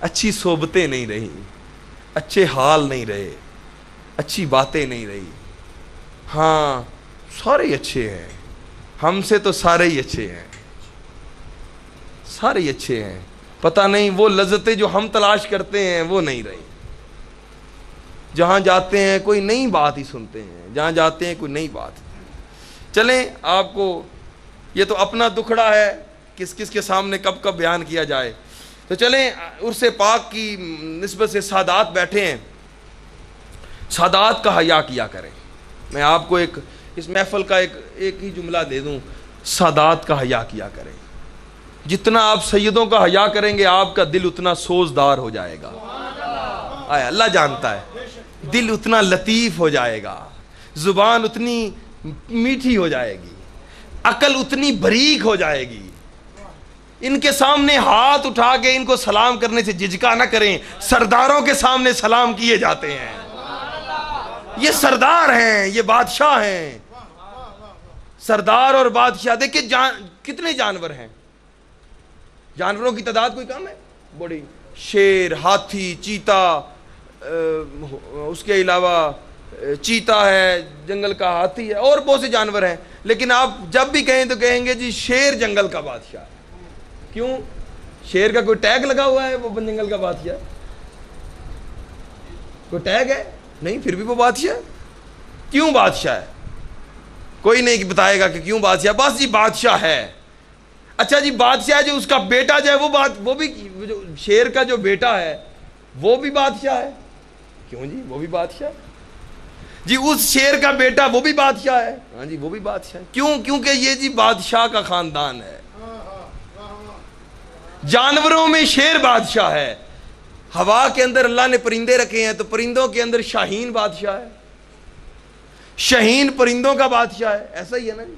اچھی صحبتیں نہیں رہی, اچھے حال نہیں رہے, اچھی باتیں نہیں رہی. ہاں سارے ہی اچھے ہیں, ہم سے تو سارے ہی اچھے ہیں, سارے ہی اچھے ہیں. پتہ نہیں وہ لذتیں جو ہم تلاش کرتے ہیں وہ نہیں رہی. جہاں جاتے ہیں کوئی نئی بات ہی سنتے ہیں, جہاں جاتے ہیں کوئی نئی بات. چلیں آپ کو یہ تو اپنا دکھڑا ہے, کس کس کے سامنے کب کب بیان کیا جائے. تو چلیں عرس پاک کی نسبت سے سادات بیٹھے ہیں, سادات کا حیا کیا کریں. میں آپ کو اس محفل کا ایک ہی جملہ دے دوں, سادات کا حیا کیا کریں. جتنا آپ سیدوں کا حیا کریں گے آپ کا دل اتنا سوزدار ہو جائے گا. اللہ جانتا ہے. دل اتنا لطیف ہو جائے گا, زبان اتنی میٹھی ہو جائے گی, عقل اتنی باریک ہو جائے گی. ان کے سامنے ہاتھ اٹھا کے ان کو سلام کرنے سے جھجکا نہ کریں. سرداروں کے سامنے سلام کیے جاتے ہیں. یہ سردار ہیں, یہ بادشاہ ہیں. سردار اور بادشاہ. دیکھیں کتنے جانور ہیں, جانوروں کی تعداد کوئی کم ہے؟ بڑی. شیر, ہاتھی, چیتا, اس کے علاوہ چیتا ہے, جنگل کا ہاتھی ہے, اور بہت سے جانور ہیں. لیکن آپ جب بھی کہیں تو کہیں گے جی شیر جنگل کا بادشاہ ہے. کیوں؟ شیر کا کوئی ٹیگ لگا ہوا ہے وہ جنگل کا بادشاہ؟ کوئی ٹیگ ہے؟ نہیں, پھر بھی وہ بادشاہ. کیوں بادشاہ ہے؟ کوئی نہیں بتائے گا کہ کیوں بادشاہ. بس جی بادشاہ ہے. اچھا جی بادشاہ جو اس کا بیٹا جو ہے وہ بھی جو شیر کا جو بیٹا ہے وہ بھی بادشاہ ہے. کیوں جی؟ وہ بھی بادشاہ جی. اس شیر کا بیٹا وہ بھی بادشاہ ہے. ہاں جی وہ بھی بادشاہ ہے. کیوں؟ کیونکہ یہ جی بادشاہ کا خاندان ہے. جانوروں میں شیر بادشاہ ہے. ہوا کے اندر اللہ نے پرندے رکھے ہیں تو پرندوں کے اندر شاہین بادشاہ ہے. شاہین پرندوں کا بادشاہ ہے. ایسا ہی ہے نا جی.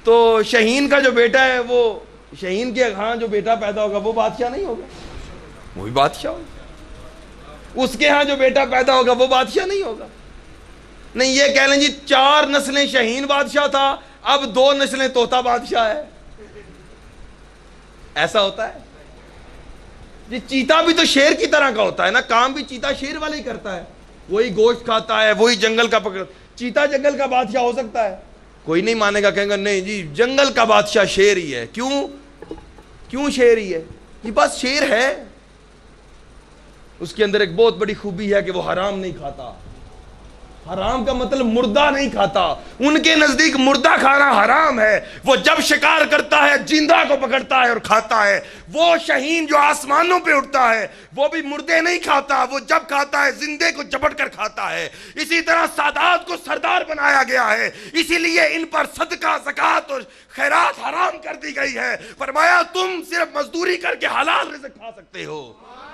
تو شاہین کا جو بیٹا ہے وہ شاہین کے ہاں جو بیٹا پیدا ہوگا وہ بادشاہ نہیں ہوگا؟ وہ بھی بادشاہ ہوگا. اس کے ہاں جو بیٹا پیدا ہوگا وہ بادشاہ نہیں ہوگا. نہیں, یہ کہہ لیں جی 4 نسلیں شاہین بادشاہ تھا, اب 2 نسلیں طوطا بادشاہ ہے. ایسا ہوتا ہے جی. چیتا بھی تو شیر کی طرح کا ہوتا ہے نا, کام بھی چیتا شیر والا ہی کرتا ہے. وہی گوشت کھاتا ہے, وہی جنگل کا پکڑ. چیتا جنگل کا بادشاہ ہو سکتا ہے؟ کوئی نہیں مانے گا, کہیں گا نہیں جی جنگل کا بادشاہ شیر ہی ہے. کیوں شیر ہی ہے جی؟ بس شیر ہے. اس کے اندر ایک بہت بڑی خوبی ہے کہ وہ حرام نہیں کھاتا. حرام کا مطلب مردہ نہیں کھاتا. ان کے نزدیک مردہ کھانا حرام ہے. وہ جب شکار کرتا ہے زندہ کو پکڑتا ہے اور کھاتا ہے. وہ شاہین جو آسمانوں پہ اڑتا ہے وہ بھی مردے نہیں کھاتا, وہ جب کھاتا ہے زندے کو جبٹ کر کھاتا ہے. اسی طرح سادات کو سردار بنایا گیا ہے, اسی لیے ان پر صدقہ, زکوٰۃ اور خیرات حرام کر دی گئی ہے. فرمایا تم صرف مزدوری کر کے حلال رزق کھا سکتے ہو,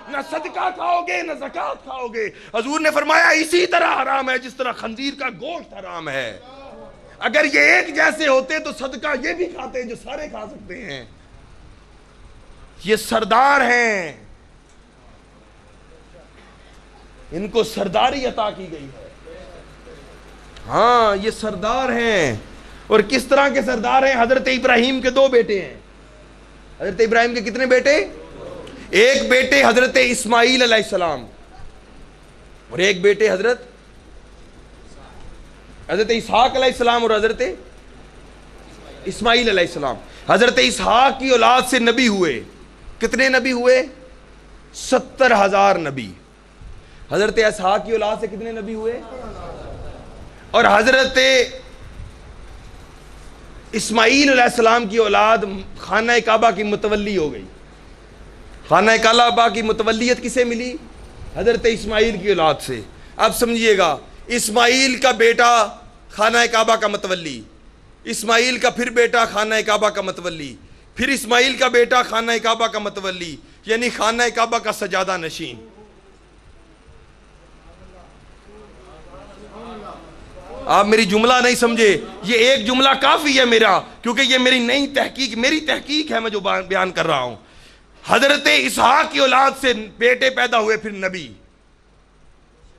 نہ صدقہ کھاؤ گے نہ زکوٰۃ کھاؤ گے. حضور نے فرمایا اسی طرح حرام ہے جس طرح خنزیر کا گوشت حرام ہے. اگر یہ ایک جیسے ہوتے تو صدقہ یہ بھی کھاتے جو سارے کھا سکتے ہیں. یہ سردار ہیں, ان کو سرداری عطا کی گئی ہے. ہاں یہ سردار ہیں. اور کس طرح کے سردار ہیں؟ حضرت ابراہیم کے 2 بیٹے ہیں. حضرت ابراہیم کے کتنے بیٹے؟ ایک بیٹے حضرت اسماعیل علیہ السلام اور ایک بیٹے حضرت اسحاق علیہ السلام اور حضرت اسماعیل علیہ السلام. حضرت اسحاق کی اولاد سے نبی ہوئے. کتنے نبی ہوئے؟ 70,000 نبی. حضرت اسحاق کی اولاد سے کتنے نبی ہوئے؟ اور حضرت اسماعیل علیہ السلام کی اولاد خانہ کعبہ کی متولی ہو گئی. خانہ کعبہ کی متولیت کسے ملی؟ حضرت اسماعیل کی اولاد سے. اب سمجھیے گا, اسماعیل کا بیٹا خانہ کعبہ کا متولی, اسماعیل کا پھر بیٹا خانہ کعبہ کا متولی, پھر اسماعیل کا بیٹا خانہ کعبہ کا متولی, یعنی خانہ کعبہ کا سجادہ نشین. آپ میری جملہ نہیں سمجھے, یہ ایک جملہ کافی ہے میرا, کیونکہ یہ میری تحقیق ہے میں جو بیان کر رہا ہوں. حضرت اسحاق کی اولاد سے بیٹے پیدا ہوئے, پھر نبی,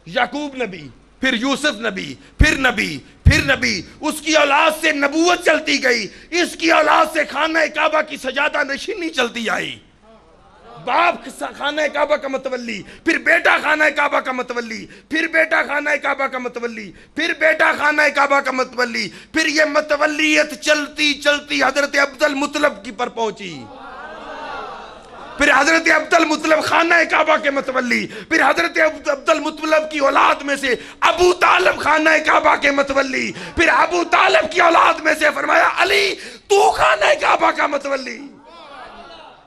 یعقوب نبی, پھر یوسف نبی, پھر نبی, پھر نبی. اس کی اولاد سے نبوت چلتی گئی, اس کی اولاد سے خانہ کعبہ کی سجادہ نشینی چلتی آئی. باپ خانہ کعبہ کا متولی, پھر بیٹا خانہ کعبہ کا متولی, پھر بیٹا خانہ کعبہ کا متولی, پھر بیٹا خانہ کعبہ کا متولی, پھر یہ متولیت چلتی چلتی حضرت عبد المطلب کی پر پہنچی. پھر حضرت عبد المطلب خانہ کعبہ کے متولی, پھر حضرت عبد المطلب کی اولاد میں سے ابو طالب خانہ کعبہ کے متولی, پھر ابو طالب کی اولاد میں سے فرمایا علی تو خانہ کعبہ کا متولی,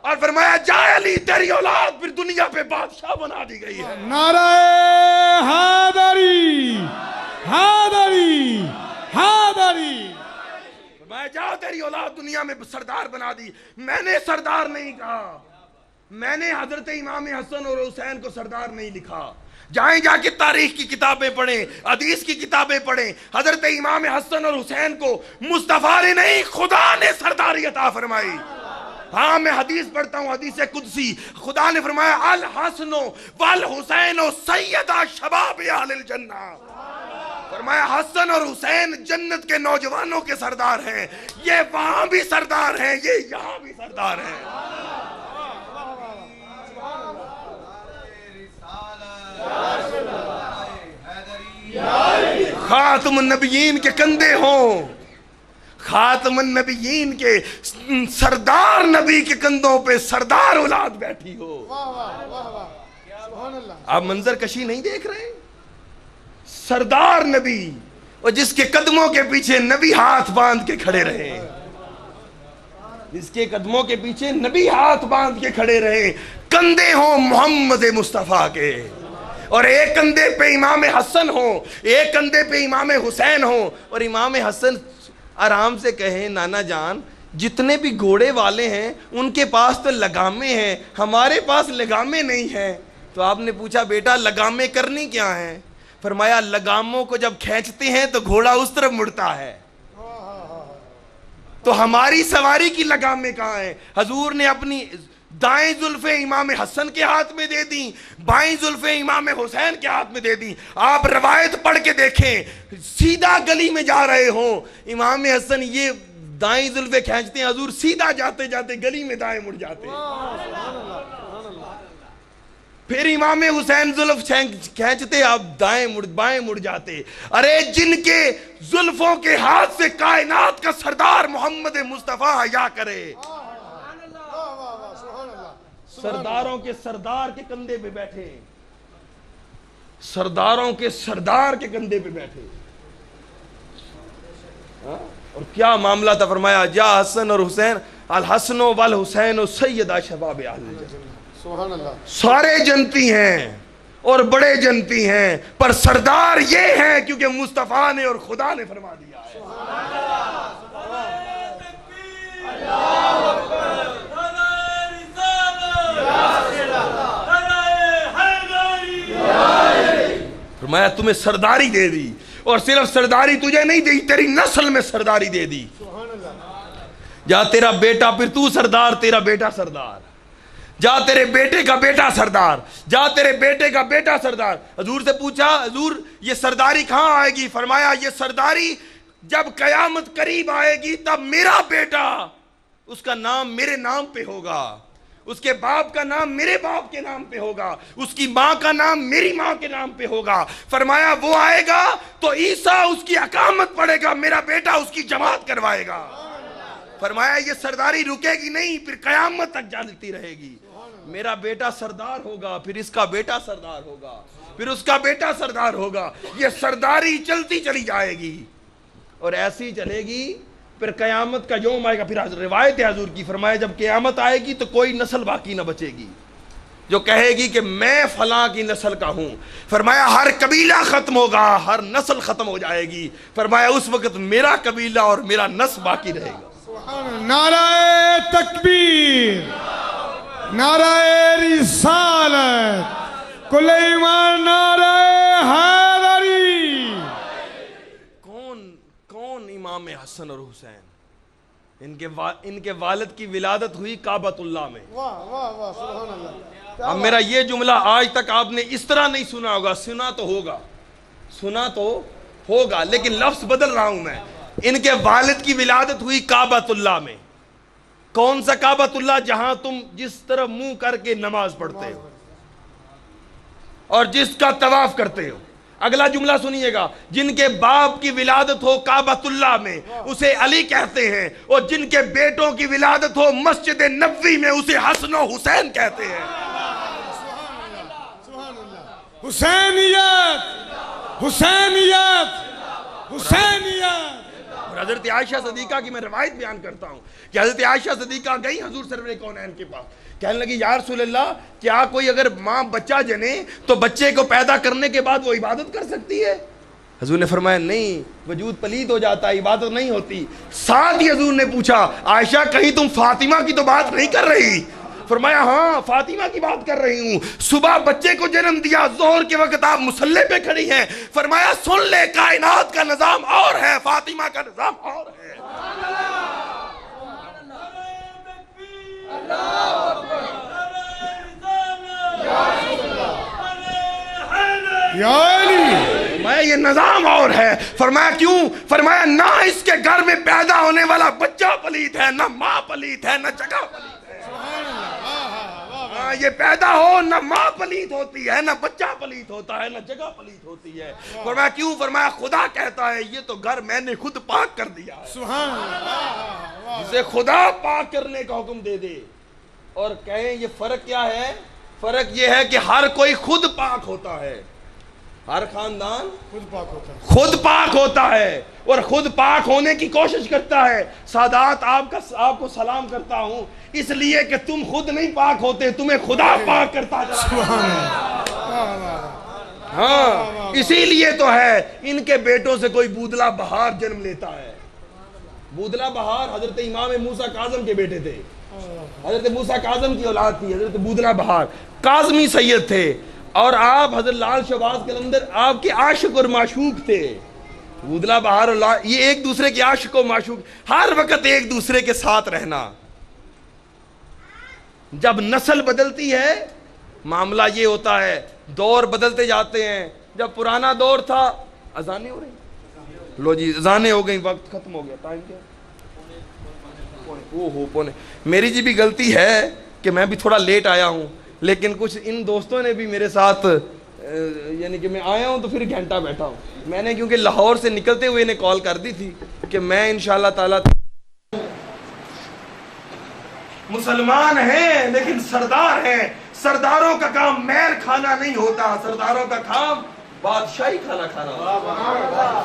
اور فرمایا جا علی تیری اولاد پھر دنیا پہ بادشاہ بنا دی گئی ہے. نعرہ حیدری حیدری حیدری. فرمایا جاؤ تیری اولاد دنیا میں سردار بنا دی. میں نے سردار نہیں کہا, میں نے حضرت امام حسن اور حسین کو سردار نہیں لکھا. جائیں جا کے تاریخ کی کتابیں پڑھیں, حدیث کی کتابیں پڑھیں. حضرت امام حسن اور حسین کو مصطفیٰ نے نہیں, خدا نے سرداری عطا فرمائی. ہاں میں حدیث پڑھتا ہوں, حدیث قدسی. خدا نے فرمایا الحسن والحسین سیدا شباب اہل الجنہ. فرمایا حسن اور حسین جنت کے نوجوانوں کے سردار ہیں. یہ وہاں بھی سردار ہیں, یہ یہاں بھی سردار ہیں. خاتم النبیین کے کندھے ہوں, خاتم النبیین کے سردار نبی کے کندھوں پہ سردار اولاد بیٹھی ہو. آپ منظر کشی نہیں دیکھ رہے؟ سردار نبی, اور جس کے قدموں کے پیچھے نبی ہاتھ باندھ کے کھڑے رہے, جس کے قدموں کے پیچھے نبی ہاتھ باندھ کے کھڑے رہے. کندھے ہوں محمد مصطفیٰ کے, اور ایک کندھے پہ امام حسن ہوں, ایک کندھے پہ امام حسین ہوں. اور امام حسن آرام سے کہیں نانا جان جتنے بھی گھوڑے والے ہیں ان کے پاس تو لگامیں ہیں, ہمارے پاس لگامیں نہیں ہیں. تو آپ نے پوچھا بیٹا لگامیں کرنی کیا ہیں؟ فرمایا لگاموں کو جب کھینچتے ہیں تو گھوڑا اس طرف مڑتا ہے, تو ہماری سواری کی لگامیں کہاں ہیں؟ حضور نے اپنی دائیں زلفیں امام حسن کے ہاتھ میں دے دیں, بائیں زلفیں امام حسین کے ہاتھ میں دے دیں. آپ روایت پڑھ کے دیکھیں, سیدھا گلی میں جا رہے ہوں, امام حسن یہ دائیں زلفیں کھینچتے ہیں, حضور سیدھا جاتے جاتے گلی میں دائیں مڑ جاتے ہیں. پھر امام حسین زلف کھینچتے, آپ بائیں مڑ جاتے. ارے جن کے زلفوں کے ہاتھ سے کائنات کا سردار محمد مصطفیٰ حیا کرے, سرداروں کے سردار کے کندھے پہ بیٹھے, سرداروں کے سردار کے کندھے پہ بیٹھے. اور کیا معاملہ تھا؟ فرمایا جا حسن اور حسین الحسن والحسین سیدا شباب اہل الجنہ. سارے جنتی ہیں اور بڑے جنتی ہیں, پر سردار یہ ہیں کیونکہ مصطفیٰ نے اور خدا نے فرما دیا ہے. فرمایا تمہیں سرداری دے دی, اور صرف سرداری تجھے نہیں دی, تیری نسل میں سرداری دے دی. جا تیرا بیٹا, پھر تو سردار, تیرا بیٹا سردار, جا تیرے بیٹے کا بیٹا سردار, جا تیرے بیٹے کا بیٹا سردار. حضور سے پوچھا حضور یہ سرداری کہاں آئے گی؟ فرمایا یہ سرداری جب قیامت قریب آئے گی تب میرا بیٹا, اس کا نام میرے نام پہ ہوگا, اس کے باپ کا نام میرے باپ کے نام پہ ہوگا, اس کی ماں کا نام میری ماں کے نام پہ ہوگا. فرمایا وہ آئے گا تو عیسیٰ اس کی اقامت پڑھے گا, میرا بیٹا اس کی جماعت کروائے گا. فرمایا یہ سرداری رکے گی نہیں, پھر قیامت تک چلتی رہے گی. میرا بیٹا سردار ہوگا, پھر اس کا بیٹا سردار ہوگا, پھر اس کا بیٹا سردار ہوگا. یہ سرداری چلتی چلی جائے گی اور ایسی چلے گی, پھر قیامت کا یوم آئے گا. پھر روایت ہے حضور کی, فرمایا جب قیامت آئے گی تو کوئی نسل باقی نہ بچے گی جو کہے گی کہ میں فلاں کی نسل کا ہوں. فرمایا ہر قبیلہ ختم ہوگا, ہر نسل ختم ہو جائے گی. فرمایا اس وقت میرا قبیلہ اور میرا نسل باقی رہے گا. نعرہ تکبیر, نعرہ رسالت, کل ایمان, نعرہ حیدری. کون امام حسن اور حسین؟ ان کے والد کی ولادت ہوئی کعبۃ اللہ میں. اب میرا یہ جملہ آج تک آپ نے اس طرح نہیں سنا ہوگا, سنا تو ہوگا لیکن لفظ بدل رہا ہوں میں. ان کے والد کی ولادت ہوئی کعبۃ اللہ میں. کون سا کعبۃ اللہ؟ جہاں تم جس طرح منہ کر کے نماز پڑھتے ہو اور جس کا طواف کرتے ہو. اگلا جملہ سنیے گا, جن کے باپ کی ولادت ہو کعبۃ اللہ میں اسے علی کہتے ہیں, اور جن کے بیٹوں کی ولادت ہو مسجد نبوی میں اسے حسن و حسین کہتے ہیں. حسینیت, حسینیت, حسینیت. اور حضرت عائشہ صدیقہ کی میں روایت بیان کرتا ہوں کہ حضرت عائشہ صدیقہ گئی حضور سرور کونین کے پاس, کہنے لگی یا رسول اللہ کیا کوئی اگر ماں بچہ جنے تو بچے کو پیدا کرنے کے بعد وہ عبادت کر سکتی ہے؟ حضور نے فرمایا نہیں، وجود پلید ہو جاتا ہے، عبادت نہیں ہوتی۔ ساتھ ہی حضور نے پوچھا عائشہ کہیں تم فاطمہ کی تو بات نہیں کر رہی؟ فرمایا ہاں فاطمہ کی بات کر رہی ہوں، صبح بچے کو جنم دیا، ظہر کے وقت آپ مصلی پہ کھڑی ہیں، فرمایا سن لے کائنات کا نظام اور ہے، فاطمہ کا نظام اور ہے۔ یا علی، فرمایا یہ نظام اور ہے۔ فرمایا کیوں؟ فرمایا نہ اس کے گھر میں پیدا ہونے والا بچہ پلیت ہے، نہ ماں پلیت ہے، نہ جگہ پلیت ہے۔ یہ پیدا ہو نہ ماں پلیت ہوتی ہے، نہ بچہ پلیت ہوتا ہے، نہ جگہ پلیت ہوتی ہے۔ فرمایا کیوں؟ فرمایا خدا کہتا ہے یہ تو گھر میں نے خود پاک کر دیا ہے۔ سبحان اللہ، جسے خدا پاک کرنے کا حکم دے دے اور کہیں یہ فرق کیا ہے؟ فرق یہ ہے کہ ہر کوئی خود پاک ہوتا ہے، ہر خاندان خود پاک ہوتا ہے، خود پاک ہوتا ہے اور خود پاک ہونے کی کوشش کرتا ہے۔ سادات آپ کو سلام کرتا ہوں اس لیے کہ تم خود نہیں پاک ہوتے، تمہیں خدا پاک کرتا جا رہا ہے۔ ہاں اسی لیے تو ہے ان کے بیٹوں سے کوئی بودلا بہار جنم لیتا ہے۔ بودلا بہار حضرت امام موسیٰ کاظم کے بیٹے تھے، حضرت موسیٰ کاظم کی اولاد تھی حضرت بودلا بہار، کاظمی سید تھے، اور آپ حضرت لال شہباز قلندر آپ کے عاشق اور معشوق تھے۔ بودلا بہار اور یہ ایک دوسرے کے عاشق و معشوق، ہر وقت ایک دوسرے کے ساتھ رہنا۔ جب نسل بدلتی ہے معاملہ یہ ہوتا ہے، دور بدلتے جاتے ہیں۔ جب پرانا دور تھا اذانیں ہو رہی، لو جی اذانیں ہو گئی، وقت ختم ہو گیا، ٹائم کیا پونے۔ میری جی بھی غلطی ہے کہ میں بھی تھوڑا لیٹ آیا ہوں، لیکن کچھ ان دوستوں نے بھی میرے ساتھ یعنی کہ میں آیا ہوں تو پھر گھنٹہ بیٹھا ہوں۔ میں نے کیونکہ لاہور سے نکلتے ہوئے انہیں کال کر دی تھی کہ میں انشاءاللہ تعالیٰ مسلمان ہیں لیکن سردار ہیں، سرداروں کا کام مہر کھانا نہیں ہوتا، سرداروں کا کام بادشاہی کھانا کھانا ہوتا۔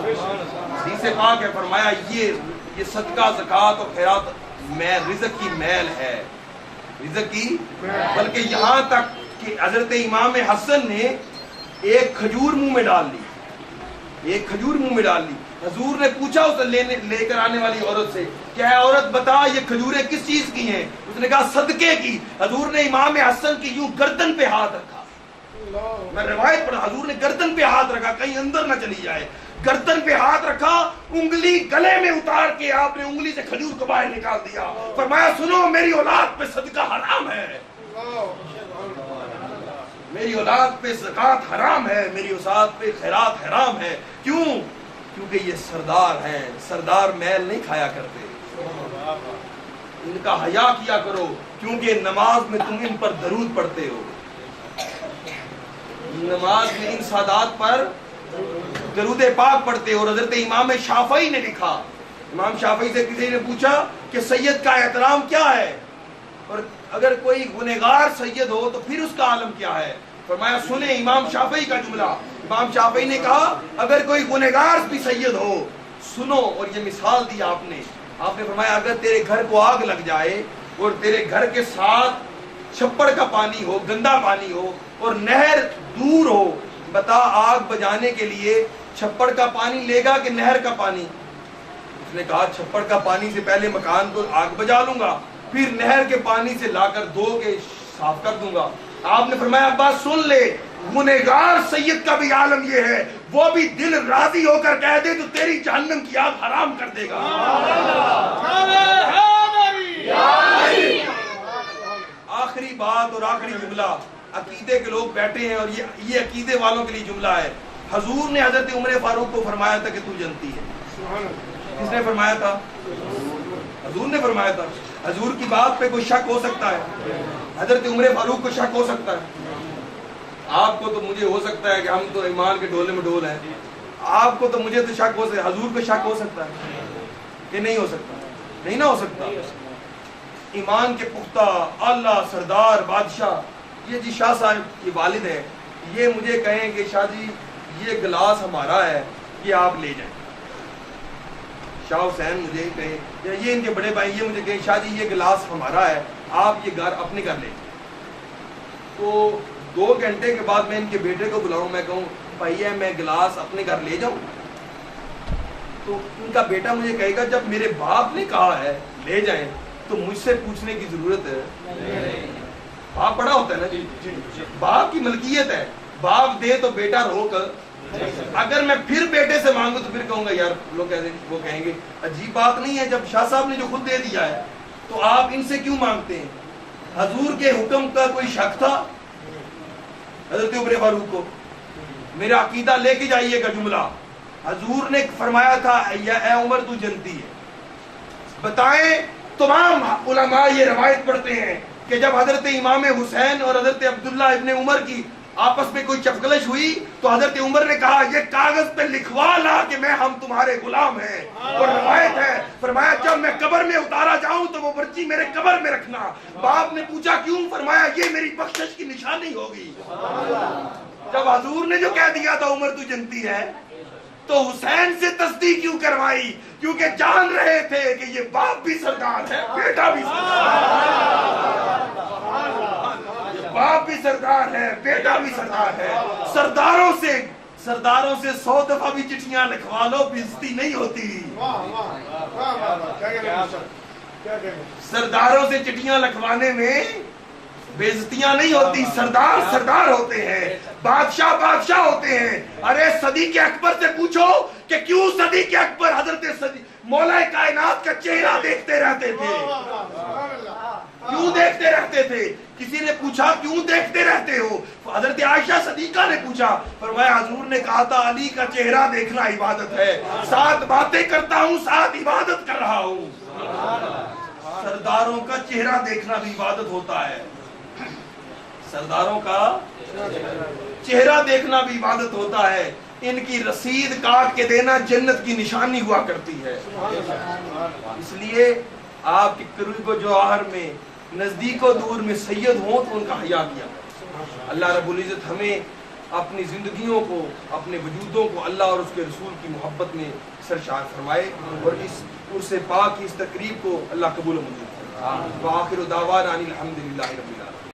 حدیث پاک ہے فرمایا یہ صدقہ زکوٰۃ اور خیرات رزق کی میل ہے، رزق کی، بلکہ یہاں تک کہ حضرت امام حسن نے ایک کھجور منہ میں ڈال لی، ایک کھجور منہ میں ڈال لی۔ حضور نے پوچھا اسے لے کر آنے والی عورت سے کہ اے عورت بتا یہ کھجوریں کس چیز کی ہیں؟ اس نے کہا صدقے کی۔ حضور نے امام حسن کی یوں گردن پہ ہاتھ رکھا، میں روایت پڑھا، حضور نے گردن پہ ہاتھ رکھا کہیں اندر نہ چلی جائے، گردن پہ ہاتھ رکھا، انگلی گلے میں اتار کے آپ نے انگلی سے کھجور کو باہر نکال دیا، فرمایا سنو میری اولاد پہ صدقہ حرام ہے، میری اولاد پہ زکوٰۃ حرام ہے، میری اولاد پہ خیرات حرام ہے۔ کیوں؟ کیونکہ یہ سردار ہیں، سردار میل نہیں کھایا کرتے، ان کا حیا کیا کرو، کیونکہ نماز میں تم ان پر درود پڑھتے ہو، نماز میں ان سادات پر درود پاک پڑھتے ہو۔ اور حضرت امام شافعی نے لکھا، امام شافعی سے کسی نے پوچھا کہ سید کا احترام کیا ہے، اور اگر کوئی گنہگار سید ہو تو پھر اس کا عالم کیا ہے؟ فرمایا سنیں امام شافعی کا جملہ، امام شافعی نے کہا اگر کوئی گنہگار بھی سید ہو سنو، اور یہ مثال دی آپ نے فرمایا اگر تیرے گھر کو آگ لگ جائے اور تیرے گھر کے ساتھ چھپڑ کا پانی ہو، گندا پانی ہو، اور نہر دور ہو، بتا آگ بجانے کے لیے چھپڑ کا پانی لے گا کہ نہر کا پانی؟ اس نے کہا چھپڑ کا پانی سے پہلے مکان کو آگ بجا لوں گا، پھر نہر کے پانی سے لا کر دھو کے صاف کر دوں گا۔ آپ نے فرمایا بات سن لے، گنہگار سید کا بھی عالم یہ ہے، وہ بھی دل راضی ہو کر کہہ دے تو تیری جہنم کی آگ حرام کر دے گا۔ آخری بات اور آخری جملہ، عقیدے کے لوگ بیٹھے ہیں اور یہ عقیدے والوں کے لیے جملہ ہے۔ حضور نے حضرت عمر فاروق کو فرمایا تھا کہ تو جنتی ہے، کس نے فرمایا تھا؟ حضور نے فرمایا تھا۔ حضور کی بات پہ کوئی شک ہو سکتا ہے؟ حضرت عمر فاروق کو شک ہو سکتا ہے؟ آپ کو تو مجھے ہو سکتا ہے کہ ہم تو ایمان کے ڈولے میں ڈول ہیں، آپ کو تو مجھے تو شک ہو سکتا ہے، حضور کو شک ہو سکتا ہے کہ نہیں ہو سکتا؟ نہیں نہ ہو سکتا۔ ایمان کے پختہ اعلیٰ سردار بادشاہ، یہ جی شاہ صاحب یہ والد ہے، یہ مجھے کہیں کہ شاہ جی یہ گلاس ہمارا ہے، یہ آپ لے جائیں۔ شاہ حسین مجھے کہیں، یا یہ ان کے بڑے بھائی یہ مجھے کہیں شاہ جی یہ گلاس ہمارا ہے، آپ یہ گھر اپنے گھر لے جائیں۔ تو 2 گھنٹے کے بعد میں ان کے بیٹے کو بلاؤں، میں کہوں بھائی میں گلاس اپنے گھر لے جاؤں؟ تو ان کا بیٹا مجھے کہے گا جب میرے باپ نے کہا ہے لے جائیں تو مجھ سے پوچھنے کی ضرورت ہے؟ باپ بڑا ہوتا ہے نا جی، باپ کی ملکیت ہے، باپ دے تو بیٹا روک، اگر میں پھر بیٹے سے مانگوں تو پھر کہوں گا یار لوگ وہ کہیں گے عجیب بات نہیں ہے، جب شاہ صاحب نے جو خود دے دیا ہے تو آپ ان سے کیوں مانگتے ہیں؟ حضور کے حکم کا کوئی شک تھا حضرت عمر فاروق کو؟ میرا عقیدہ لے کے جائیے گا جملہ، حضور نے فرمایا تھا اے عمر تو جنتی ہے۔ بتائیں تمام علماء یہ روایت پڑھتے ہیں کہ جب حضرت امام حسین اور حضرت عبداللہ ابن عمر کی آپس میں کوئی چفکلش ہوئی تو حضرت عمر نے کہا یہ کاغذ پہ لکھوا لا کہ ہم تمہارے غلام ہیں، اور روایت ہے فرمایا جب میں قبر میں اتارا جاؤں تو وہ پرچی میرے قبر میں رکھنا۔ باپ نے پوچھا کیوں؟ فرمایا یہ میری بخشش کی نشانی ہوگی۔ جب حضور نے جو کہہ دیا تھا عمر تو جنتی ہے تو حسین سے تصدیق کیوں کروائی؟ کیونکہ جان رہے تھے کہ یہ باپ بھی سردار ہے، بیٹا بھی سردار ہے، یہ باپ بھی سردار ہے، بیٹا بھی سردار ہے۔ سرداروں سے 100 دفعہ بھی چٹھیاں لکھوا لو بےعزتی نہیں ہوتی۔ سرداروں سے چٹھیاں لکھوانے میں بےعزتیاں نہیں ہوتی، سردار سردار ہوتے ہیں، بادشاہ بادشاہ ہوتے ہیں۔ ارے صدیق اکبر سے پوچھو کہ کیوں صدیق اکبر حضرت مولا کائنات کا چہرہ دیکھتے رہتے تھے؟ کیوں دیکھتے رہتے تھے؟ کسی نے پوچھا کیوں دیکھتے رہتے ہو؟ حضرت عائشہ صدیقہ نے پوچھا، فرمایا حضور نے کہا تھا علی کا چہرہ دیکھنا عبادت ہے، ساتھ باتیں کرتا ہوں ساتھ عبادت کر رہا ہوں۔ سرداروں کا چہرہ دیکھنا بھی عبادت ہوتا ہے، سرداروں کا چہرہ دیکھنا بھی عبادت ہوتا ہے۔ ان کی رسید کاٹ کے دینا جنت کی نشانی ہوا کرتی ہے۔ اس لیے آپ کے قریب و جواہر میں نزدیک و دور میں سید ہوں تو ان کا حیا کیا۔ اللہ رب العزت ہمیں اپنی زندگیوں کو، اپنے وجودوں کو اللہ اور اس کے رسول کی محبت میں سرشار فرمائے، اور اس عرص پاک کی اس تقریب کو اللہ قبول و منظور فرمائے۔ وآخر دعوانا ان الحمد للہ رب العالمین۔